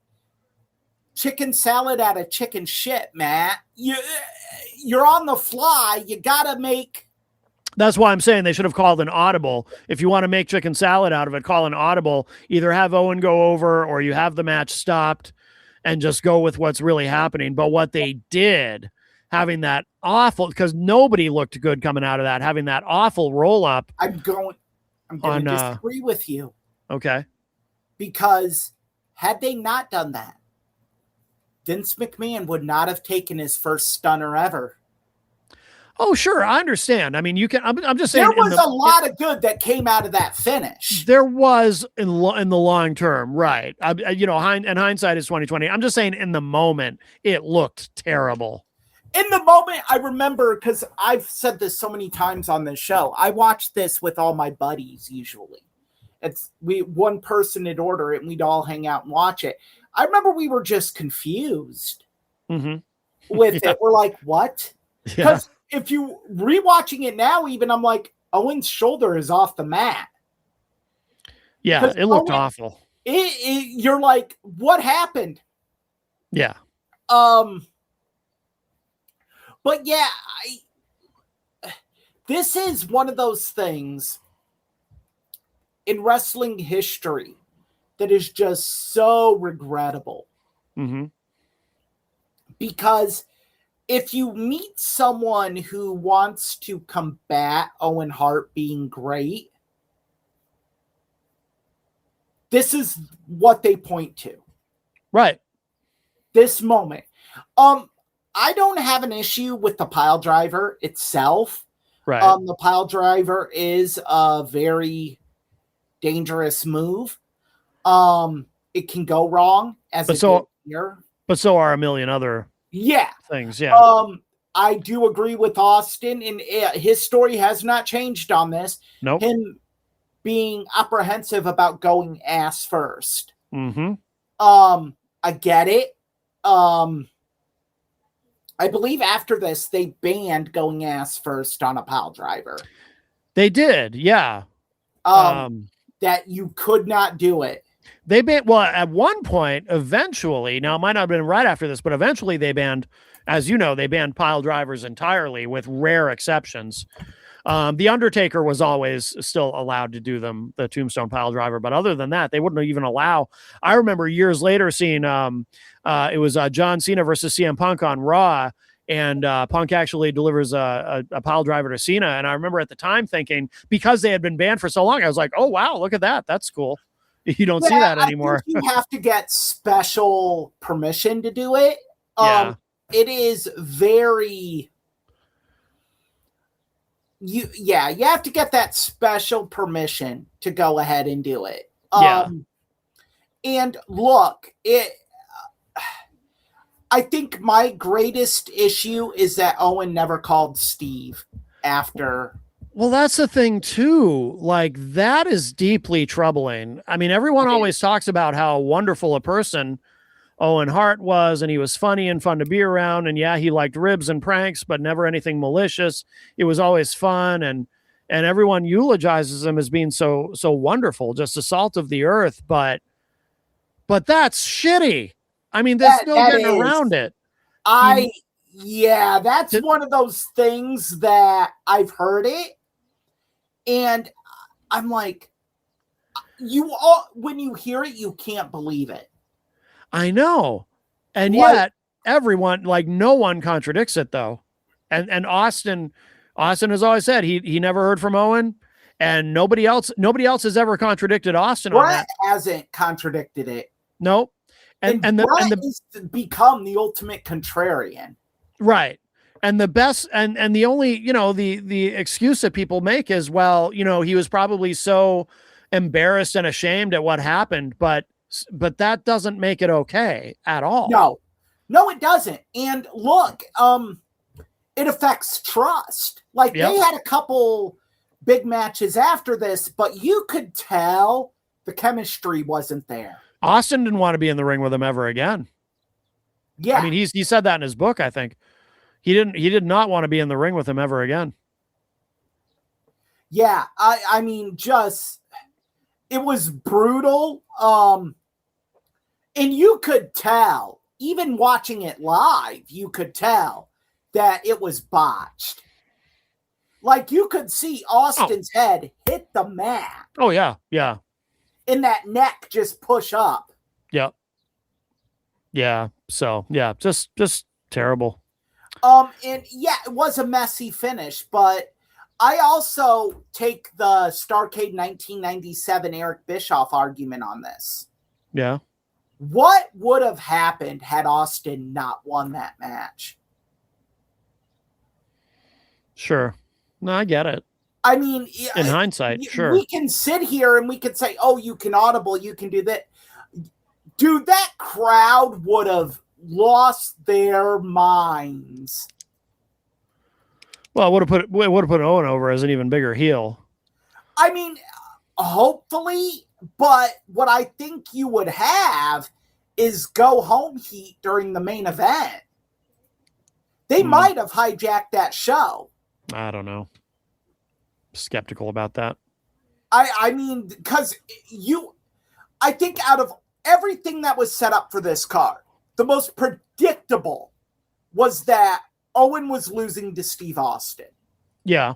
chicken salad out of chicken shit, Matt. You're on the fly. You got to make. That's why I'm saying they should have called an audible. If you want to make chicken salad out of it, call an audible. Either have Owen go over, or you have the match stopped and just go with what's really happening. But what they did, having that awful, because nobody looked good coming out of that, having that awful roll up. I'm going to disagree with you. Okay. Because had they not done that, Vince McMahon would not have taken his first stunner ever. Oh, sure. I understand. I mean, you can, I'm just saying. There was a lot of good that came out of that finish. There was in the long term. Right. And hindsight is 2020. I'm just saying, in the moment, it looked terrible. In the moment, I remember, because I've said this so many times on this show, I watched this with all my buddies usually. one person would order it and we'd all hang out and watch it. I remember we were just confused with it. We're like, what? Because if you rewatching it now, even I'm like, Owen's shoulder is off the mat. Yeah, it looked awful. You're like, what happened? Yeah. But yeah, this is one of those things in wrestling history that is just so regrettable. Because if you meet someone who wants to combat Owen Hart being great, this is what they point to. Right. This moment. I don't have an issue with the pile driver itself. Right. The pile driver is a very dangerous move. It can go wrong as it did here. But so are a million other things. Yeah. I do agree with Austin, and his story has not changed on this. Nope. Him being apprehensive about going ass first. I get it. I believe after this, they banned going ass first on a pile driver. They did, yeah. That you could not do it. They banned, well, at one point, eventually, now it might not have been right after this, but eventually they banned, as you know, they banned pile drivers entirely with rare exceptions. The Undertaker was always still allowed to do them, the tombstone pile driver. But other than that, they wouldn't even allow. I remember years later seeing it was John Cena versus CM Punk on Raw. And Punk actually delivers a pile driver to Cena. And I remember at the time thinking, because they had been banned for so long, I was like, oh, wow, look at that. That's cool. You don't see that anymore. I think you have to get special permission to do it. It is very... You have to get that special permission to go ahead and do it. And look, I think my greatest issue is that Owen never called Steve after. Well, that's the thing too. Like, that is deeply troubling. I mean, everyone always talks about how wonderful a person Owen Hart was, and he was funny and fun to be around. And yeah, he liked ribs and pranks, but never anything malicious. It was always fun. And everyone eulogizes him as being so wonderful, just the salt of the earth. But that's shitty. I mean, there's no getting around it. That's one of those things that I've heard it. And I'm like, when you hear it, you can't believe it. I know. And yet everyone, like, no one contradicts it though. And Austin has always said he never heard from Owen, and nobody else has ever contradicted Austin on that. Hasn't contradicted it. Nope. And the become the ultimate contrarian. Right. And the best, and the only, the excuse that people make is, well, he was probably so embarrassed and ashamed at what happened, but that doesn't make it okay at all. No, it doesn't. And look, it affects trust. Like, they had a couple big matches after this, but you could tell the chemistry wasn't there. Austin didn't want to be in the ring with him ever again. Yeah. I mean, he said that in his book, I think. He did not want to be in the ring with him ever again. Yeah. I mean, it was brutal. And you could tell, even watching it live, you could tell that it was botched. Like, you could see Austin's head hit the mat. Oh, yeah. Yeah. And that neck just push up. Yep. Yeah. So, yeah, just terrible. And yeah, it was a messy finish, but I also take the Starrcade 1997 Eric Bischoff argument on this. Yeah. What would have happened had Austin not won that match? Sure. No, I get it. I mean, in hindsight, sure. We can sit here and we could say, oh, you can audible, you can do that. Dude, that crowd would have lost their minds. Well, it would have put Owen over as an even bigger heel. I mean, hopefully, but what I think you would have is go home heat during the main event. They might have hijacked that show. I don't know. Skeptical about that. I mean, because I think out of everything that was set up for this card, the most predictable was that Owen was losing to Steve Austin. Yeah.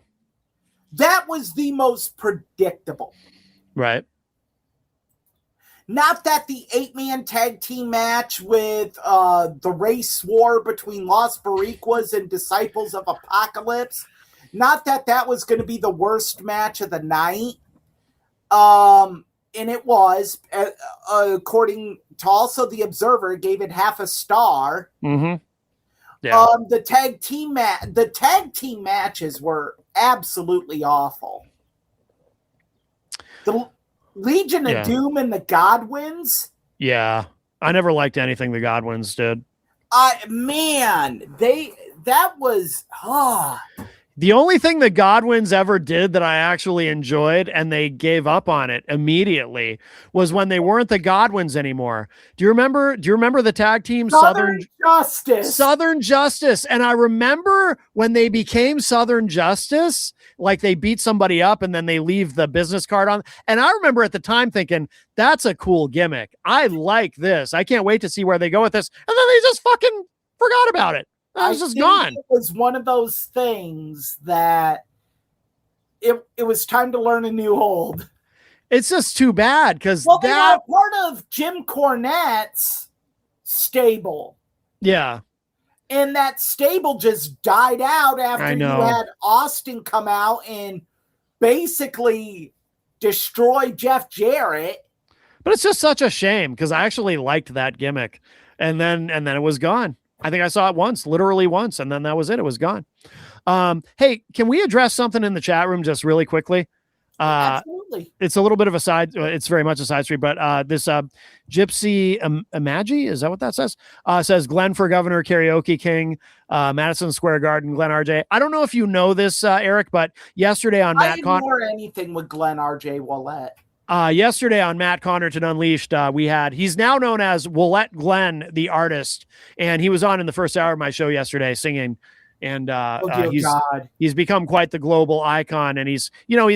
That was the most predictable. Right. Not that the 8-man tag team match with the race war between Los Boricuas and Disciples of Apocalypse, not that that was going to be the worst match of the night. And it was, according to also the Observer, gave it half a star. Mm-hmm. Yeah. The tag team matches were absolutely awful. The Legion of Doom and the Godwins. Yeah. I never liked anything the Godwins did. That was The only thing the Godwins ever did that I actually enjoyed, and they gave up on it immediately, was when they weren't the Godwins anymore. Do you remember the tag team Southern Justice? Southern Justice. And I remember when they became Southern Justice, like they beat somebody up and then they leave the business card on. And I remember at the time thinking, that's a cool gimmick. I like this. I can't wait to see where they go with this. And then they just fucking forgot about it. I was just gone. It was one of those things that it was time to learn a new hold. It's just too bad because they were part of Jim Cornette's stable. Yeah. And that stable just died out after you had Austin come out and basically destroy Jeff Jarrett. But it's just such a shame because I actually liked that gimmick. And then it was gone. I think I saw it literally once, and then that was it. It was gone. Hey, can we address something in the chat room just really quickly? Absolutely. It's a little bit of a side. It's very much a side street, but this Gypsy Imagi, is that what that says? Says Glenn for Governor, Karaoke King, Madison Square Garden, Glenn RJ. I don't know if you know this, Eric, but yesterday on Matt ignore anything with Glenn RJ Willett. Yesterday on Matt Connarton Unleashed, he's now known as Willett Glenn, the artist, and he was on in the first hour of my show yesterday singing, and he's become quite the global icon, and he's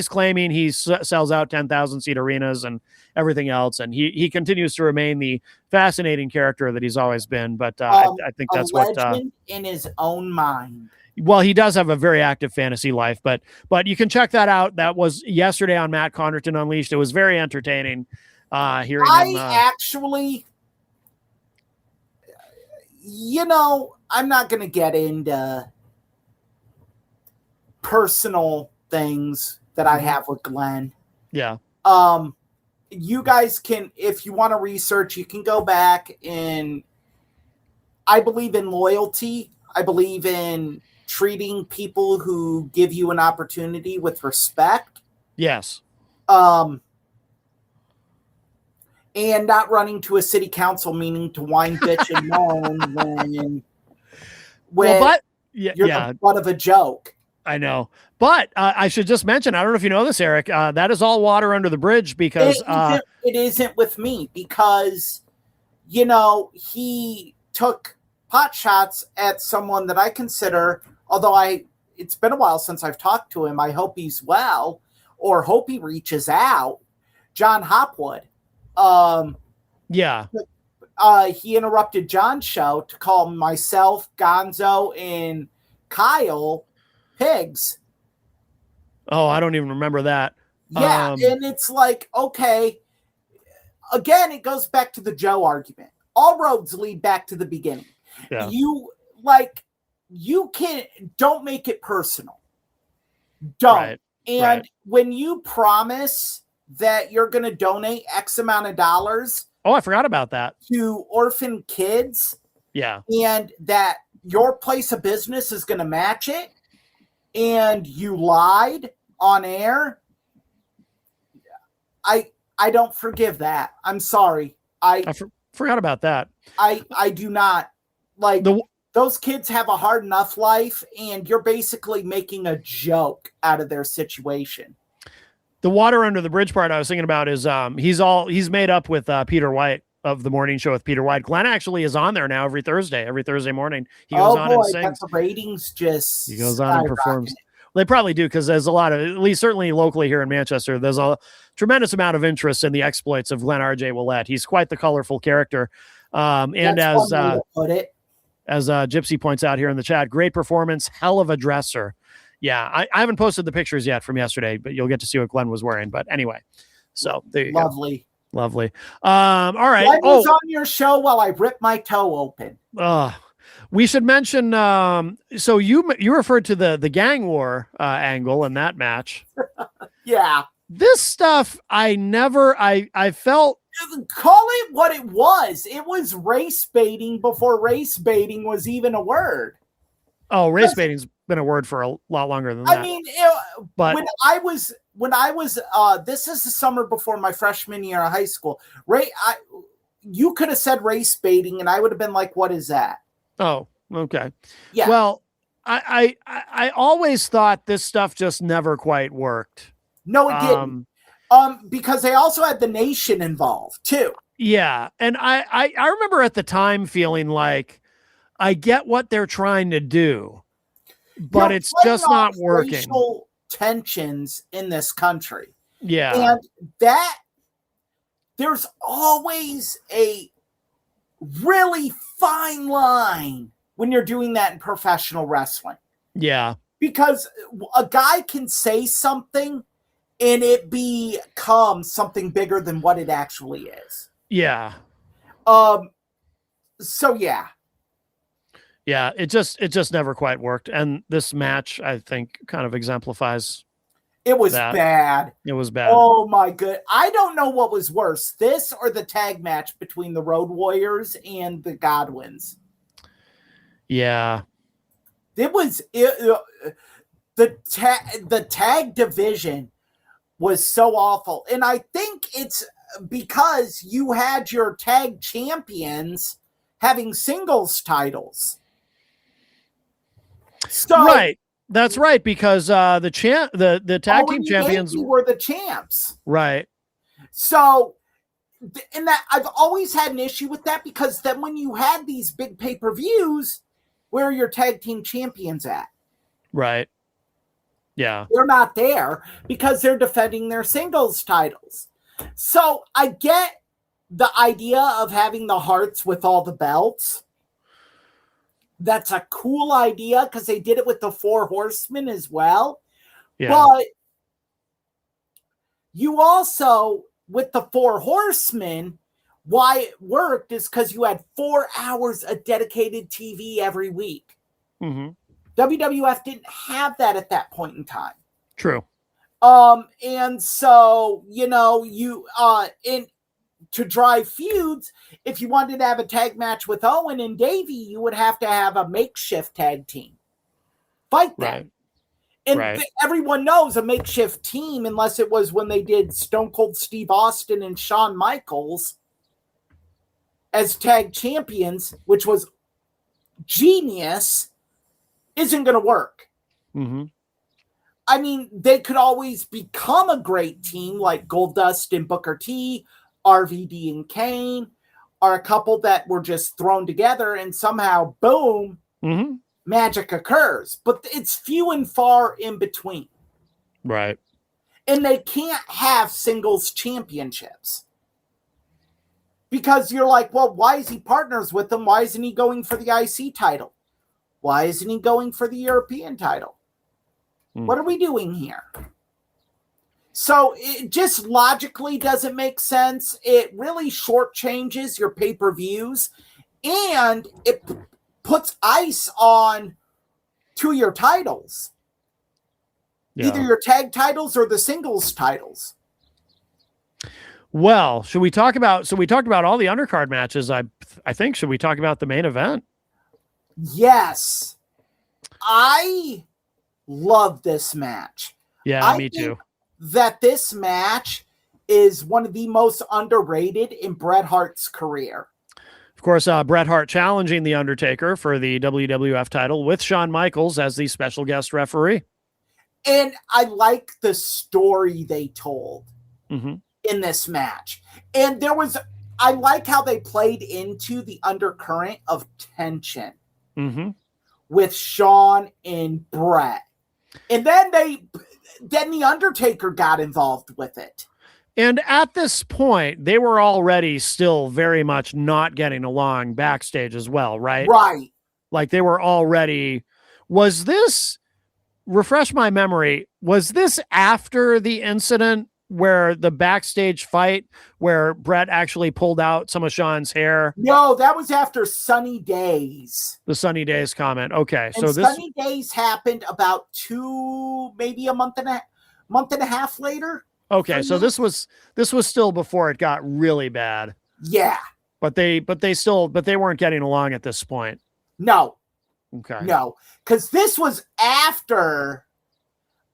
claiming he sells out 10,000 seat arenas and everything else, and he continues to remain the fascinating character that he's always been. But I think that's what in his own mind. Well, he does have a very active fantasy life, but you can check that out. That was yesterday on Matt Connarton Unleashed. It was very entertaining. Hearing him, actually, I'm not going to get into personal things that I have with Glenn. Yeah. You guys can, if you want to research, you can go back and I believe in loyalty. I believe in treating people who give you an opportunity with respect. Yes. And not running to a city council meeting to whine, bitch, and moan when you're the butt of a joke. I know. But I should just mention, I don't know if you know this, Eric, that is all water under the bridge because it isn't with me because, he took pot shots at someone that I consider, although it's been a while since I've talked to him. I hope he's well or hope he reaches out. John Hopwood. He interrupted John's show to call myself, Gonzo, and Kyle pigs. Oh, I don't even remember that. Yeah, and it's like, okay. Again, it goes back to the Joe argument. All roads lead back to the beginning. Yeah. Don't make it personal. Don't. Right. When you promise that you're going to donate X amount of dollars. Oh, I forgot about that. To orphan kids. Yeah. And that your place of business is going to match it. And you lied on air. I don't forgive that. I'm sorry. I forgot about that. I do not like those kids have a hard enough life and you're basically making a joke out of their situation. The water under the bridge part I was thinking about is he's made up with Peter White of the morning show with Peter White. Glenn actually is on there now every Thursday morning. He goes on and sings. The ratings just he goes on and performs. They probably do, because there's a lot of, at least certainly locally here in Manchester, there's a tremendous amount of interest in the exploits of Glenn R.J. Willett. He's quite the colorful character. And as Gypsy points out here in the chat, great performance, hell of a dresser. Yeah, I haven't posted the pictures yet from yesterday, but you'll get to see what Glenn was wearing. But anyway, so there you go. Lovely. All right. I was on your show while I ripped my toe open. We should mention. So you referred to the gang war angle in that match. Yeah. This stuff, I felt. Call it what it was. It was race baiting before race baiting was even a word. Oh, race baiting's been a word for a lot longer than that. I mean, but when I was this is the summer before my freshman year of high school. You could have said race baiting, and I would have been like, "What is that?" Oh, okay. Yeah. Well, I always thought this stuff just never quite worked. No, it didn't. Because they also had the nation involved too. Yeah, and I remember at the time feeling like I get what they're trying to do, but it's just not working. Racial tensions in this country. Yeah, and that there's always a really fine line when you're doing that in professional wrestling. Yeah, because a guy can say something and it becomes something bigger than what it actually is. Yeah. So yeah. Yeah, it just never quite worked. And this match, I think, kind of exemplifies. It was bad. It was bad. Oh my good. I don't know what was worse, this or the tag match between the Road Warriors and the Godwins. Yeah. It was the tag division was so awful. And I think it's because you had your tag champions having singles titles. So, right. That's right, because the tag team champions were the champs. Right. So, and that I've always had an issue with that, because then when you had these big pay-per-views, where are your tag team champions at? Right. Yeah. They're not there because they're defending their singles titles. So I get the idea of having the Harts with all the belts. That's a cool idea because they did it with the Four Horsemen as well. Yeah. But you also, with the Four Horsemen, why it worked is because you had 4 hours of dedicated TV every week. Mm-hmm. WWF didn't have that at that point in time. True. And so, to drive feuds, if you wanted to have a tag match with Owen and Davey, you would have to have a makeshift tag team fight them. Right. And everyone knows a makeshift team, unless it was when they did Stone Cold Steve Austin and Shawn Michaels as tag champions, which was genius, isn't going to work. Mm-hmm. I mean, they could always become a great team like Goldust and Booker T, RVD and Kane, are a couple that were just thrown together and somehow, boom, mm-hmm. magic occurs. But it's few and far in between. Right. And they can't have singles championships. Because you're like, well, why is he partners with them? Why isn't he going for the IC title? Why isn't he going for the European title? What are we doing here? So it just logically doesn't make sense. It really shortchanges your pay-per-views, and it puts ice on 2 of your titles. Yeah. Either your tag titles or the singles titles. Well, should we talk about, so we talked about all the undercard matches. I think, should we talk about the main event? Yes. I love this match. Yeah, me too. That this match is one of the most underrated in Bret Hart's career. Of course, Bret Hart challenging The Undertaker for the WWF title with Shawn Michaels as the special guest referee. And I like the story they told Mm-hmm. in this match. And I like how they played into the undercurrent of tension with Shawn and Bret. And then the Undertaker got involved with it. And at this point, they were already still very much not getting along backstage as well, right? Right. Like they were already, refresh my memory, was this after the incident where the backstage fight where Bret actually pulled out some of Shawn's hair? No, that was after Sunny Days. The Sunny Days comment. Okay. And Sunny Days happened about maybe a month and a half later. Okay. So this was still before it got really bad. Yeah. But they weren't getting along at this point. No. Okay. No. Because this was after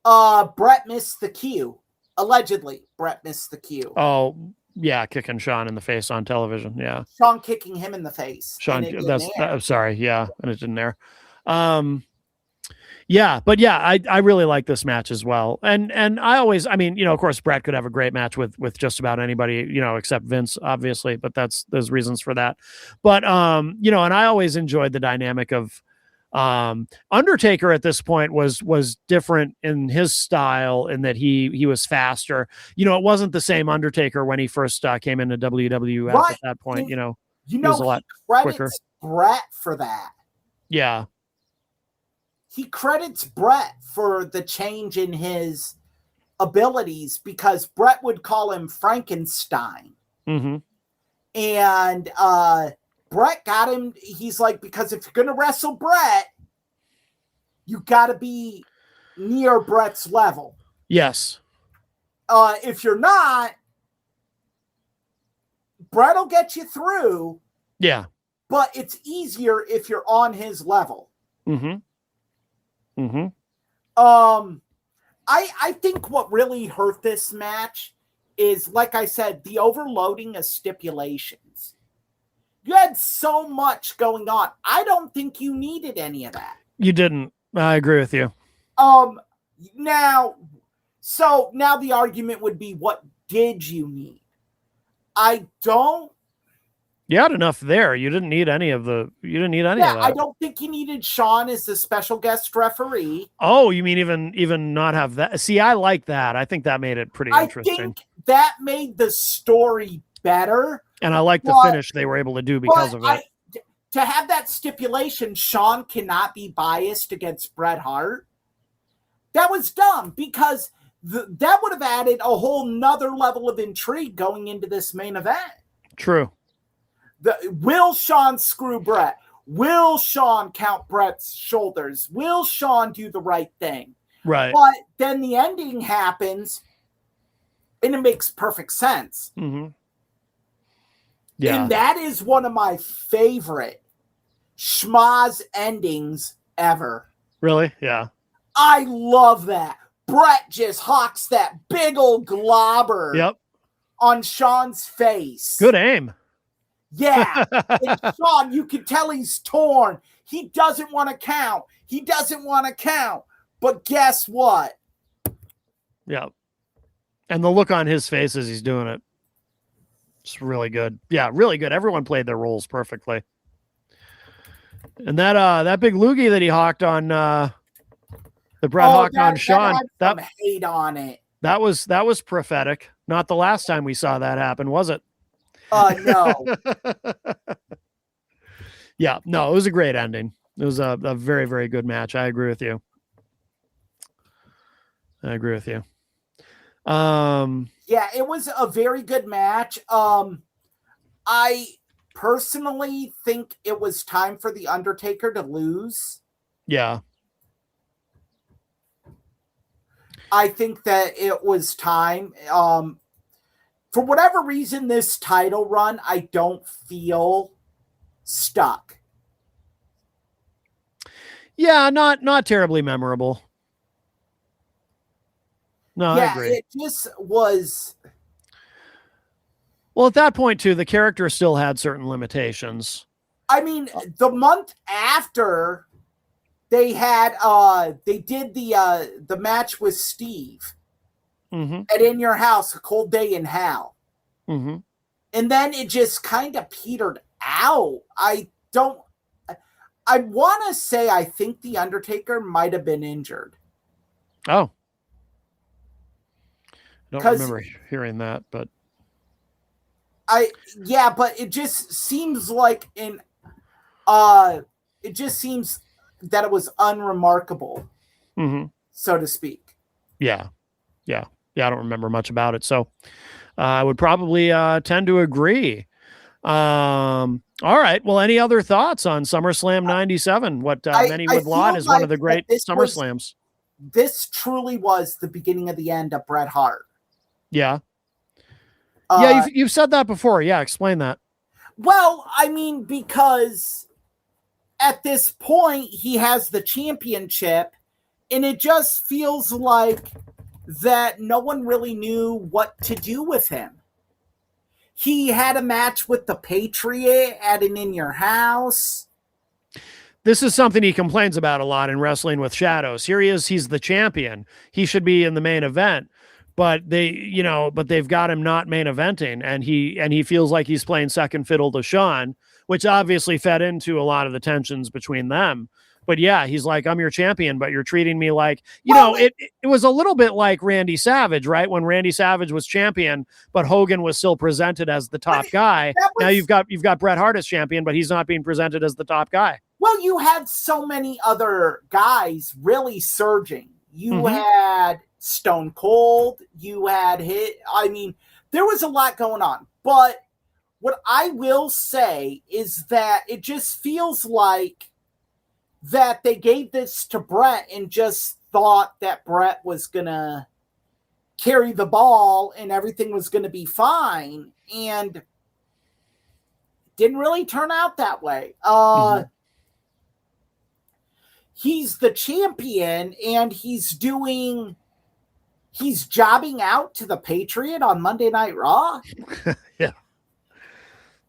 Bret missed the cue. Allegedly, Bret missed the cue. Oh, yeah, kicking Shawn in the face on television. Yeah. Shawn kicking him in the face. Shawn, I'm sorry. Yeah. And it didn't air. Yeah, but yeah, I really like this match as well. And of course, Bret could have a great match with just about anybody, except Vince, obviously, but there's reasons for that. But, and I always enjoyed the dynamic of, Undertaker at this point was different in his style in that he was faster. It wasn't the same Undertaker when he first came into WWF right. At that point. He was a lot quicker. Bret for that. Yeah, he credits Bret for the change in his abilities because Bret would call him Frankenstein, and Bret got him. He's like, because if you're going to wrestle Bret, you got to be near Bret's level. Yes. If you're not, Bret will get you through. Yeah. But it's easier if you're on his level. I think what really hurt this match is, like I said, the overloading of stipulations. You had so much going on. I don't think you needed any of that. You didn't. I agree with you. Now the argument would be, what did you need? You had enough there. You didn't need any of that. I don't think you needed Shawn as the special guest referee. Oh, you mean even not have that? See, I like that. I think that made it pretty interesting. I think that made the story better. And I like the finish they were able to do because of it. To have that stipulation, Shawn cannot be biased against Bret Hart. That was dumb because that would have added a whole nother level of intrigue going into this main event. True. Will Shawn screw Bret? Will Shawn count Bret's shoulders? Will Shawn do the right thing? Right. But then the ending happens and it makes perfect sense. Yeah. And that is one of my favorite schmaz endings ever. Really? Yeah. I love that. Bret just hawks that big old globber on Shawn's face. Good aim. Yeah. And Shawn, you can tell he's torn. He doesn't want to count. But guess what? Yeah. And the look on his face as he's doing it. It's really good. Yeah, really good. Everyone played their roles perfectly. And that big loogie that he hawked on the Bret hawked on Shawn. That hate on it. That was prophetic. Not the last time we saw that happen, was it? No. Yeah, no, it was a great ending. It was a very, very good match. I agree with you. Yeah, it was a very good match. I personally think it was time for The Undertaker to lose. Yeah. I think that it was time. For whatever reason, this title run, I don't feel stuck. Yeah, not terribly memorable. No, I agree. It just was. Well, at that point, too, the character still had certain limitations. I mean, the month after they had they did the match with Steve at In Your House, A Cold Day in Hell. And then it just kind of petered out. I want to say I think The Undertaker might have been injured. Oh. I don't remember hearing that, but but it just seems like it just seems that it was unremarkable, so to speak. Yeah. I don't remember much about it, so I would probably tend to agree. All right. Well, any other thoughts on SummerSlam '97? What many would laud is one of the great SummerSlams. This truly was the beginning of the end of Bret Hart. Yeah. You've said that before. Yeah, explain that. Well, I mean, because at this point he has the championship, and it just feels like that no one really knew what to do with him. He had a match with the Patriot at an In Your House. This is something he complains about a lot in Wrestling with Shadows. Here he is. He's the champion. He should be in the main event. But they've got him not main eventing, and he feels like he's playing second fiddle to Shawn, which obviously fed into a lot of the tensions between them. But yeah, he's like, I'm your champion, but you're treating me like, it was a little bit like Randy Savage, right? When Randy Savage was champion, but Hogan was still presented as the top guy. Now you've got Bret Hart as champion, but he's not being presented as the top guy. Well, you had so many other guys really surging. You had Stone Cold, you had there was a lot going on. But what I will say is that it just feels like that they gave this to Bret and just thought that Bret was going to carry the ball and everything was going to be fine. And it didn't really turn out that way. He's the champion, and he's jobbing out to the Patriot on Monday Night Raw.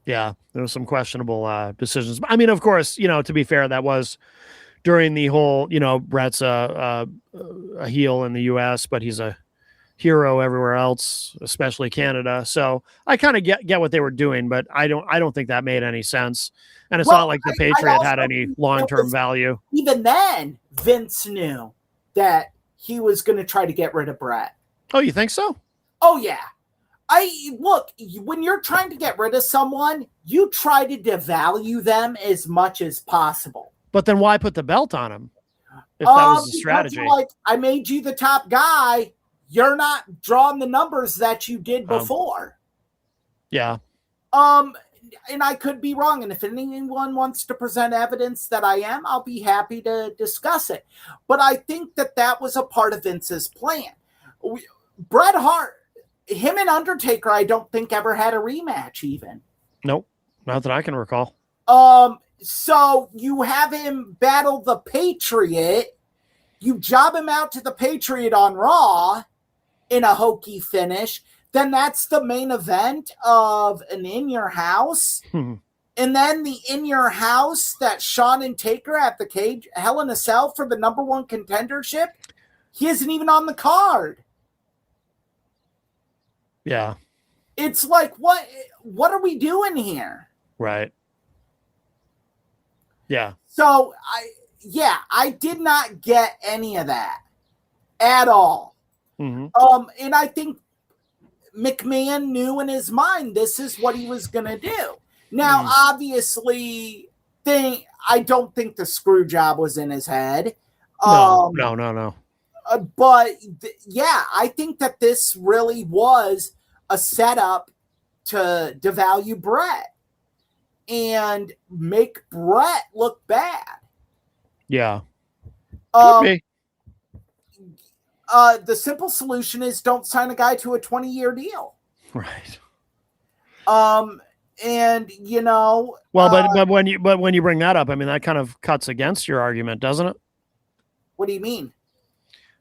Yeah, there was some questionable decisions. I mean, of course, to be fair, that was during the whole, Bret's a heel in the U.S., but he's a hero everywhere else, especially Canada. So I kind of get what they were doing, but I don't think that made any sense. And it's not like the Patriot had any long-term value. Even then, Vince knew that he was going to try to get rid of Bret. Oh, you think so? Oh, yeah. Look, when you're trying to get rid of someone, you try to devalue them as much as possible. But then why put the belt on him if that was the strategy? Like, I made you the top guy. You're not drawing the numbers that you did before. Yeah. And I could be wrong. And if anyone wants to present evidence that I am, I'll be happy to discuss it. But I think that was a part of Vince's plan. Bret Hart, him and Undertaker, I don't think ever had a rematch even. Nope. Not that I can recall. So you have him battle the Patriot. You job him out to the Patriot on Raw in a hokey finish. Then that's the main event of an In Your House. And then the In Your House that Shawn and Taker at the cage, Hell in a Cell for the #1 contendership. He isn't even on the card. Yeah. It's like, what are we doing here? Right. Yeah. So I did not get any of that at all. And I think McMahon knew in his mind this is what he was going to do. Now, obviously, I don't think the screw job was in his head. No. But I think that this really was a setup to devalue Bret and make Bret look bad. Yeah. Could be. The simple solution is don't sign a guy to a 20-year deal. Right. And but when you bring that up, I mean, that kind of cuts against your argument, doesn't it? What do you mean?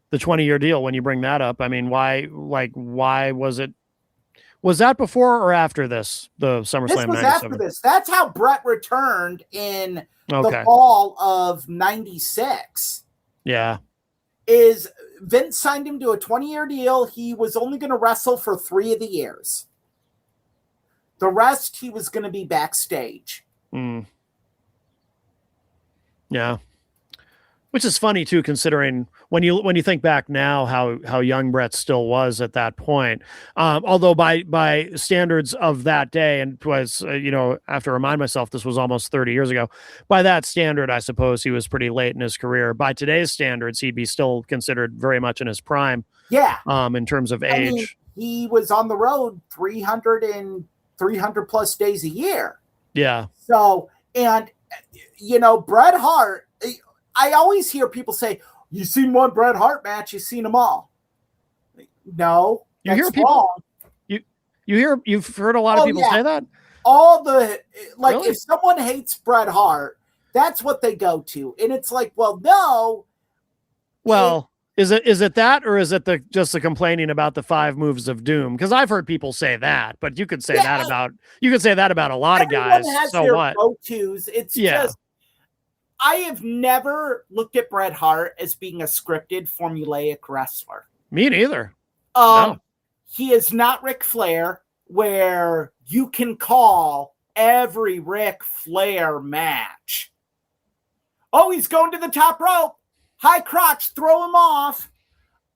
The 20-year deal, when you bring that up, I mean, why was it? Was that before or after this, the SummerSlam 97? This was after this. That's how Bret returned in Okay. the fall of 96 Yeah. is Vince signed him to a 20-year deal. He was only going to wrestle for 3 of the years. The rest, he was going to be backstage. Yeah. Which is funny too, considering when you think back now how young Bret still was at that point. Although by standards of that day, and it was I have to remind myself this was almost 30 years ago. By that standard, I suppose he was pretty late in his career. By today's standards, he'd be still considered very much in his prime. Yeah. In terms of age, I mean, he was on the road 300 plus days a year. Yeah. So, and Bret Hart. I always hear people say, "You seen one Bret Hart match? You seen them all?" No, you hear people. Wrong. You've heard a lot of people say that. All the really? If someone hates Bret Hart, that's what they go to, and it's like, well, no. Well, is it that, or is it just the complaining about the 5 moves of doom? Because I've heard people say that, but you could say that about a lot of guys. Has so their what? Go-tos. It's just. I have never looked at Bret Hart as being a scripted, formulaic wrestler. Me neither. No. He is not Ric Flair, where you can call every Ric Flair match. Oh, he's going to the top rope. High crotch, throw him off.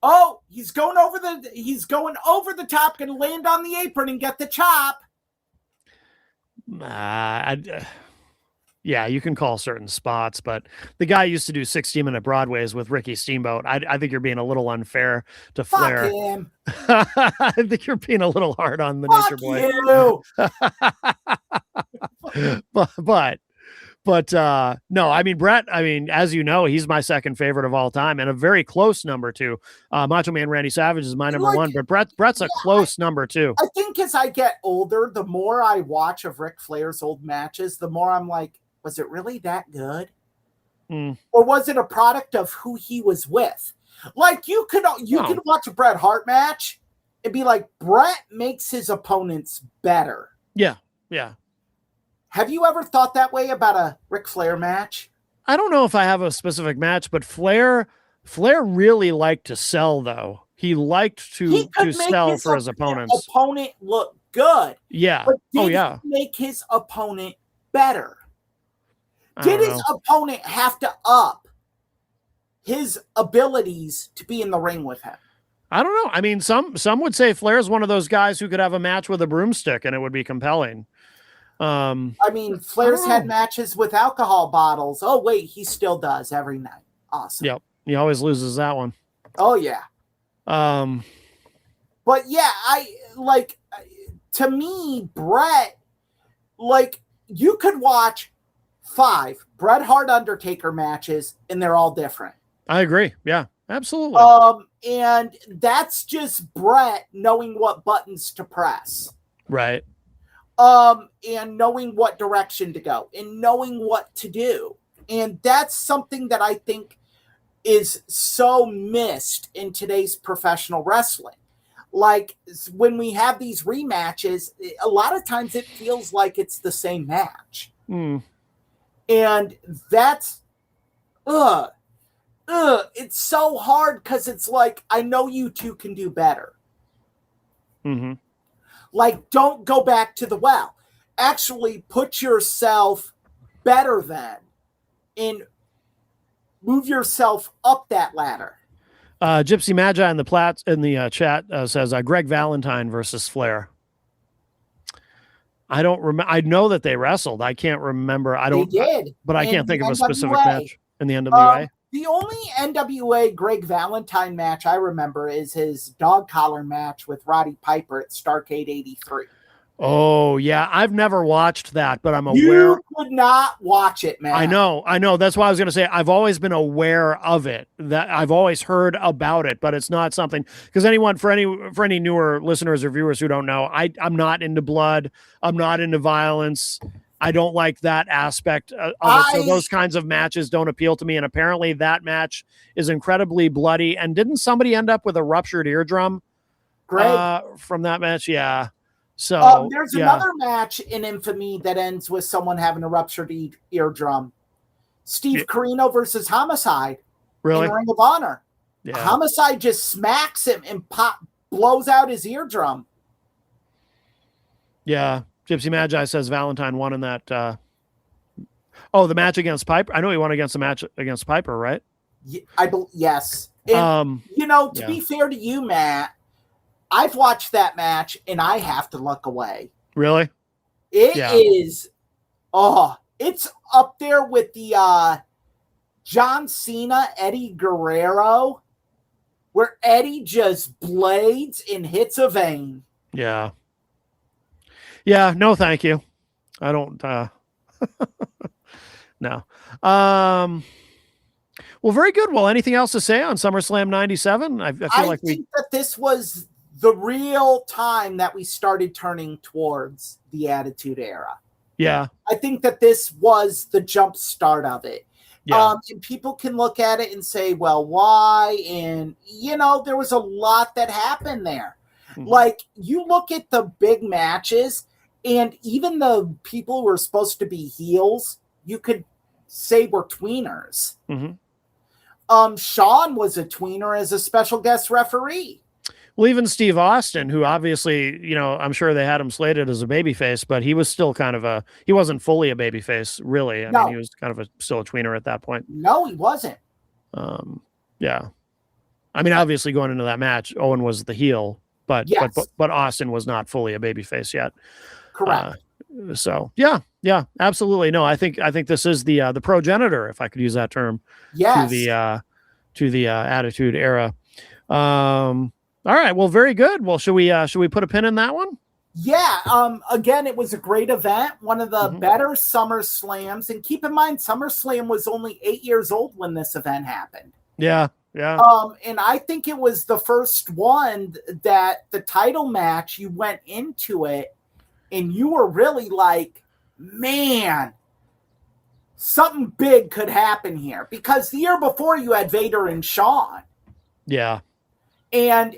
Oh, he's going over the top, going to land on the apron and get the chop. Yeah, you can call certain spots, but the guy used to do 60-minute Broadways with Ricky Steamboat. I think you're being a little unfair to Flair. Fuck him. I think you're being a little hard on the Nature Boy. But no, I mean, Bret, as you know, he's my second favorite of all time and a very close number 2. Macho Man Randy Savage is my number 1, but Bret's a close number 2. I think as I get older, the more I watch of Ric Flair's old matches, the more I'm like, was it really that good? Or was it a product of who he was with? Like you could watch a Bret Hart match and be like, Bret makes his opponents better. Yeah. Yeah. Have you ever thought that way about a Ric Flair match? I don't know if I have a specific match, but Flair really liked to sell, though. He liked to sell for his opponents. Opponent look good. Yeah. But did he make his opponent better? Did his opponent have to up his abilities to be in the ring with him? I don't know. I mean, some would say Flair's one of those guys who could have a match with a broomstick and it would be compelling. Flair's had matches with alcohol bottles. Oh, wait, he still does every night. Awesome. Yep. He always loses that one. Oh, yeah. But yeah, to me, Bret, you could watch 5 Bret Hart Undertaker matches and they're all different. I agree. Yeah, absolutely. And that's just Bret knowing what buttons to press. Right. And knowing what direction to go and knowing what to do. And that's something that I think is so missed in today's professional wrestling. Like when we have these rematches, a lot of times it feels like it's the same match. And that's, it's so hard because it's like, I know you two can do better. Mm-hmm. Like, don't go back to the well. Actually put yourself better than and move yourself up that ladder. Gypsy Magi in the chat says Greg Valentine versus Flair. I don't remember. I know that they wrestled. I can't remember. They did, but I can't think of a specific match in the NWA. The only NWA Greg Valentine match I remember is his dog collar match with Roddy Piper at Starrcade 83. Oh, yeah. I've never watched that, but I'm aware. You could not watch it, man. I know. That's why I was going to say I've always been aware of it. That I've always heard about it, but it's not something because for any newer listeners or viewers who don't know, I'm not into blood. I'm not into violence. I don't like that aspect of it. So those kinds of matches don't appeal to me. And apparently that match is incredibly bloody. And didn't somebody end up with a ruptured eardrum from that match? Yeah. So there's another match in infamy that ends with someone having a ruptured eardrum. Steve Corino versus Homicide Really? in Ring of Honor. Yeah. Homicide just smacks him and blows out his eardrum. Yeah. Gypsy Magi says Valentine won in that. The match against Piper. I know he won against the match against Piper, right? Yes. And, to be fair to you, Matt, I've watched that match and I have to look away. Really? It is. Oh, it's up there with the John Cena, Eddie Guerrero, where Eddie just blades and hits a vein. Yeah. Yeah. No, thank you. I don't. No. Well, very good. Well, anything else to say on SummerSlam 97? I think that this was the real time that we started turning towards the Attitude Era. Yeah. I think that this was the jump start of it. Yeah. And people can look at it and say, well, why? And, there was a lot that happened there. Mm-hmm. Like, you look at the big matches, and even the people who were supposed to be heels, you could say were tweeners. Mm-hmm. Shawn was a tweener as a special guest referee. Well, even Steve Austin, who obviously, I'm sure they had him slated as a babyface, but he was still kind of he wasn't fully a babyface, really. I mean, he was kind of still a tweener at that point. No, he wasn't. Yeah. I mean, obviously going into that match, Owen was the heel, but Austin was not fully a babyface yet. Correct. So yeah, absolutely. No, I think this is the progenitor, if I could use that term, yes, to the Attitude Era. All right. Well, very good. Well, should we put a pin in that one? Yeah. Again, it was a great event. One of the better SummerSlams. And keep in mind, SummerSlam was only 8 years old when this event happened. Yeah. Yeah. And I think it was the first one that the title match, you went into it and you were really like, man, something big could happen here. Because the year before you had Vader and Shawn. Yeah. And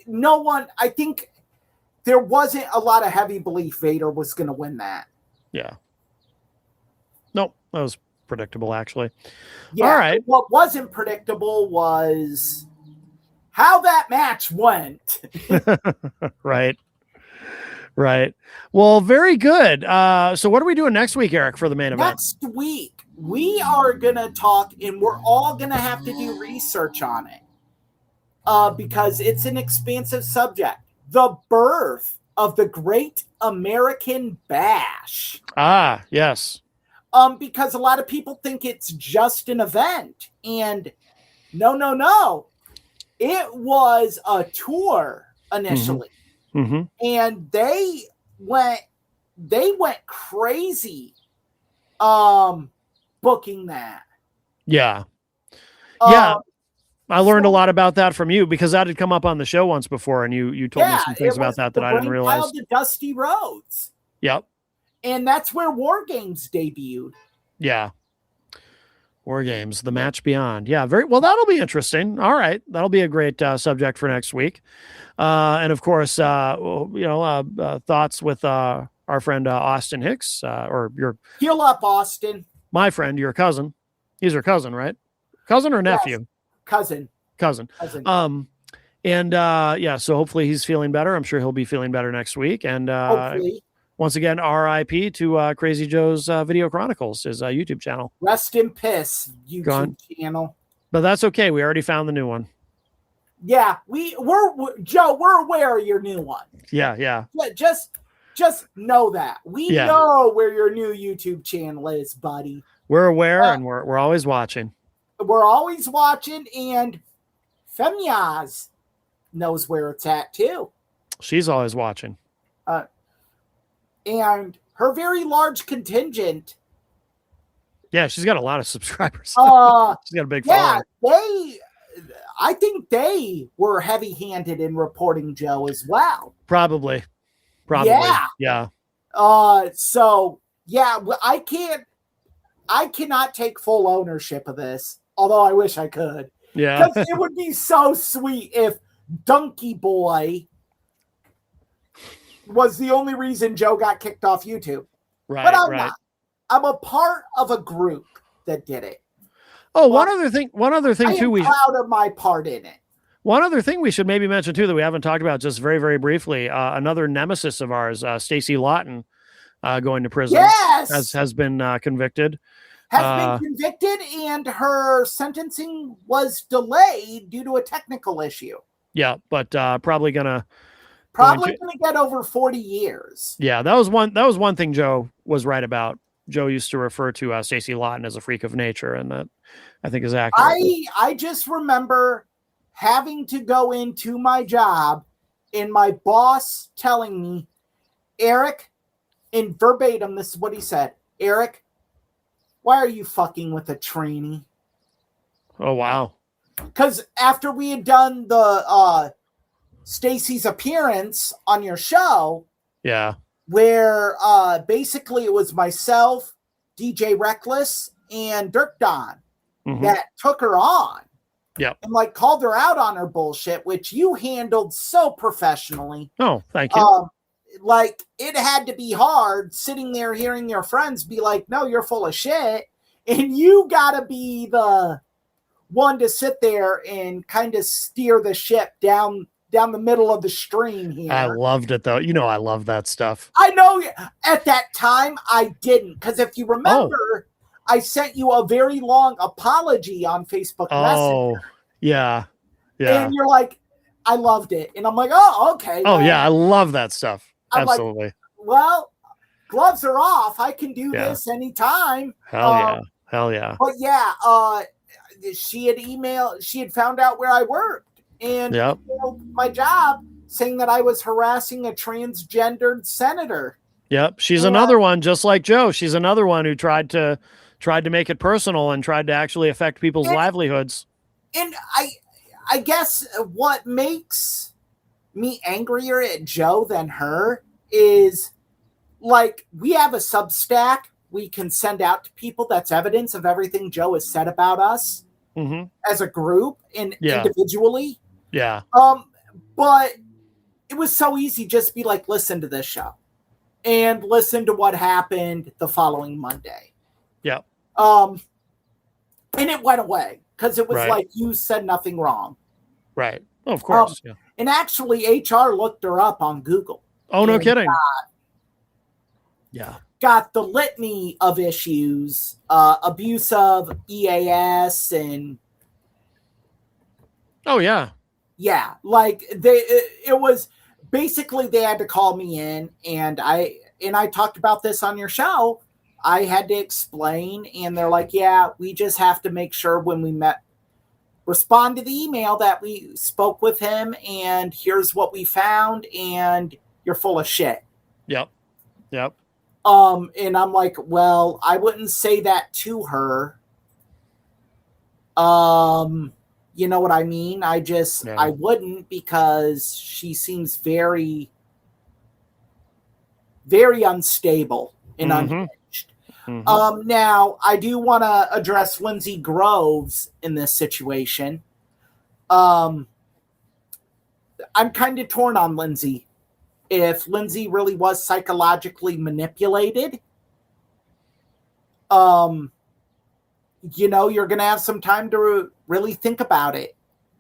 I think there wasn't a lot of heavy belief Vader was going to win that. Yeah. Nope. That was predictable, actually. Yeah. All right. What wasn't predictable was how that match went. Right. Right. Well, very good. So what are we doing next week, Eric, for the main event? Next week, we are going to talk, and we're all going to have to do research on it. Because it's an expansive subject. The birth of the Great American Bash. Ah, yes. Because a lot of people think it's just an event. And no. It was a tour initially. Mm-hmm. And they went crazy booking that. Yeah. Yeah. I learned a lot about that from you because that had come up on the show once before, and you told me some things about that I didn't realize. The Dusty Rhodes. Yep. And that's where War Games debuted. Yeah. War Games, the match beyond. Yeah, very well. That'll be interesting. All right, that'll be a great subject for next week. And of course, thoughts with our friend Austin Hicks, or your Heal Up Austin, my friend, your cousin. He's your cousin, right? Cousin or nephew? Yes. Cousin. So hopefully he's feeling better. I'm sure he'll be feeling better next week. And once again, RIP to Crazy Joe's Video Chronicles, his YouTube channel. Rest in piss, YouTube channel. But that's okay. We already found the new one. Yeah, we're Joe. We're aware of your new one. Yeah. Just know that we know where your new YouTube channel is, buddy. We're aware, and we're always watching. We're always watching, and Femyaz knows where it's at too. She's always watching. And her very large contingent. Yeah, she's got a lot of subscribers. She's got a big following. I think they were heavy-handed in reporting Joe as well. Probably. Yeah. I cannot take full ownership of this, although I wish I could. Yeah. Because it would be so sweet if Donkey Boy was the only reason Joe got kicked off YouTube. Right. But I'm not. I'm a part of a group. that did it. Oh, Well, one other thing I too. am proud of my part in it. One other thing we should maybe mention too that we haven't talked about, just very, very briefly. Another nemesis of ours, Stacey Lawton, going to prison. Yes, has been convicted. Has been convicted, and her sentencing was delayed due to a technical issue. Yeah, but probably gonna get over 40 years. Yeah, that was one thing Joe was right about. Joe used to refer to Stacey Lawton as a freak of nature, and that I think is accurate. I just remember having to go into my job and my boss telling me, Erich, in verbatim, this is what he said, Erich, why are you fucking with a trainee? Oh, wow. Because after we had done the Stacey's appearance on your show, yeah, where basically it was myself, DJ Reckless, and Dirk Don that took her on. Yep. And like called her out on her bullshit, which you handled so professionally. Oh, thank you. Like it had to be hard sitting there hearing your friends be like, no, you're full of shit. And you gotta be the one to sit there and kind of steer the ship down the middle of the stream here. I loved it though. You know, I love that stuff. I know at that time I didn't, because if you remember, I sent you a very long apology on Facebook Messenger. Yeah. And you're like, I loved it. And I'm like, oh, okay. Oh, yeah. I love that stuff. I'm absolutely. Like, well, gloves are off. I can do this anytime. Hell yeah. But yeah, she had found out where I worked and my job, saying that I was harassing a transgendered senator. Yep. She's another one, just like Joe. She's another one who tried to make it personal and tried to actually affect people's livelihoods. And I guess what makes me angrier at Joe than her is, like, we have a Substack we can send out to people that's evidence of everything Joe has said about us as a group and individually. Yeah. But it was so easy just to be like, listen to this show and listen to what happened the following Monday. Yeah. And it went away because it was like, you said nothing wrong. Right. Oh, of course. And actually HR looked her up on Google. Oh, no kidding. Got the litany of issues, abuse of EAS and. Oh yeah. Yeah. Like it was basically, they had to call me in and I talked about this on your show. I had to explain and they're like, yeah, we just have to make sure when we respond to the email that we spoke with him and here's what we found and you're full of shit. Yep. And I'm like, well, I wouldn't say that to her. You know what I mean? I wouldn't, because she seems very, very unstable and unhinged. Now, I do want to address Lindsay Groves in this situation. I'm kind of torn on Lindsay. If Lindsay really was psychologically manipulated, you're going to have some time to really think about it.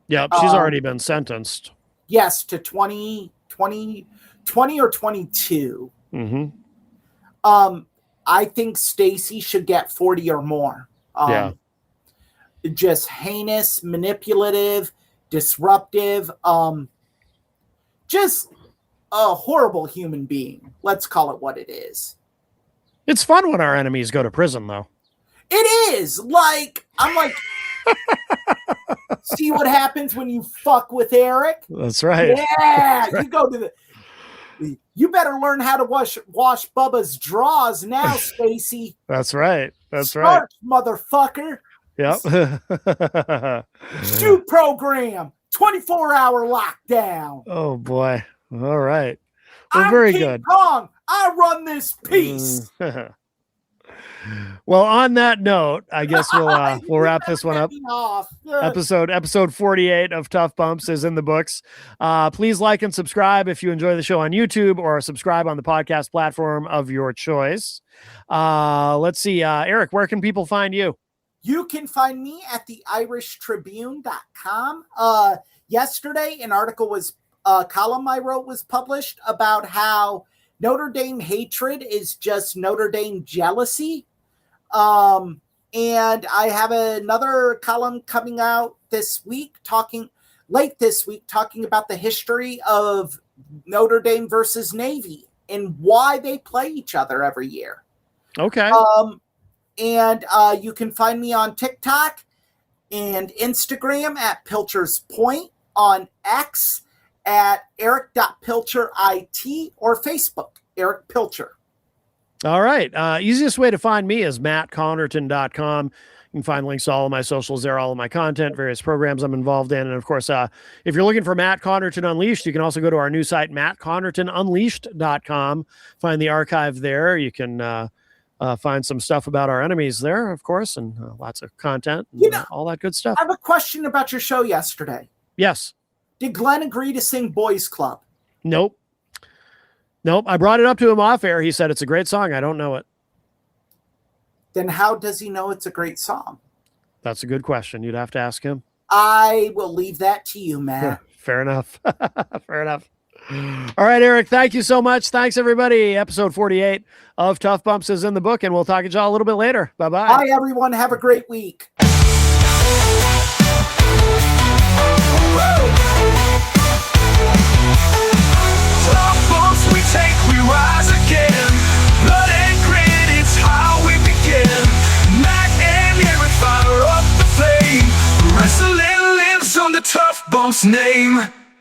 Yeah, she's already been sentenced. Yes, to 20 or 22. I think Stacey should get 40 or more. Just heinous, manipulative, disruptive, just a horrible human being. Let's call it what it is. It's fun when our enemies go to prison, though. It is. Like, I'm like, see what happens when you fuck with Erich? That's right. Yeah, That's right. You go to you better learn how to wash Bubba's drawers now, Stacey. That's right. Start, motherfucker. Yep. Shoot program. 24-hour lockdown. Oh boy. All right. Well, I'm very King good. Kong. I run this piece. Well, on that note, I guess we'll wrap this one up. Episode 48 of Tough Bumps is in the books. Please like and subscribe if you enjoy the show on YouTube, or subscribe on the podcast platform of your choice. Let's see, Erich, where can people find you? You can find me at theirishtribune.com. Yesterday, an article was a column I wrote was published about how Notre Dame hatred is just Notre Dame jealousy. And I have another column coming out late this week, talking about the history of Notre Dame versus Navy and why they play each other every year. Okay. And you can find me on TikTok and Instagram at Pilcher's Point, on X at Eric.PilcherIT, or Facebook, Erich Pilcher. All right. Easiest way to find me is mattconnerton.com. You can find links to all of my socials there, all of my content, various programs I'm involved in. And of course, if you're looking for Matt Connarton Unleashed, you can also go to our new site, mattconnertonunleashed.com. Find the archive there. You can find some stuff about our enemies there, of course, and lots of content, and, all that good stuff. I have a question about your show yesterday. Yes. Did Glenn agree to sing Boys Club? Nope. I brought it up to him off air. He said it's a great song. I don't know it. Then how does he know it's a great song? That's a good question. You'd have to ask him. I will leave that to you, Matt. Fair enough. Fair enough. All right, Eric, thank you so much. Thanks, everybody. Episode 48 of Tough Bumps is in the book, and we'll talk to y'all a little bit later. Bye-bye. Bye, everyone. Have a great week. Tough bumps we take, we rise again. Blood and grit, it's how we begin. Matt and Erich fire up the flame. Wrestling lives on the Tough Bumps name.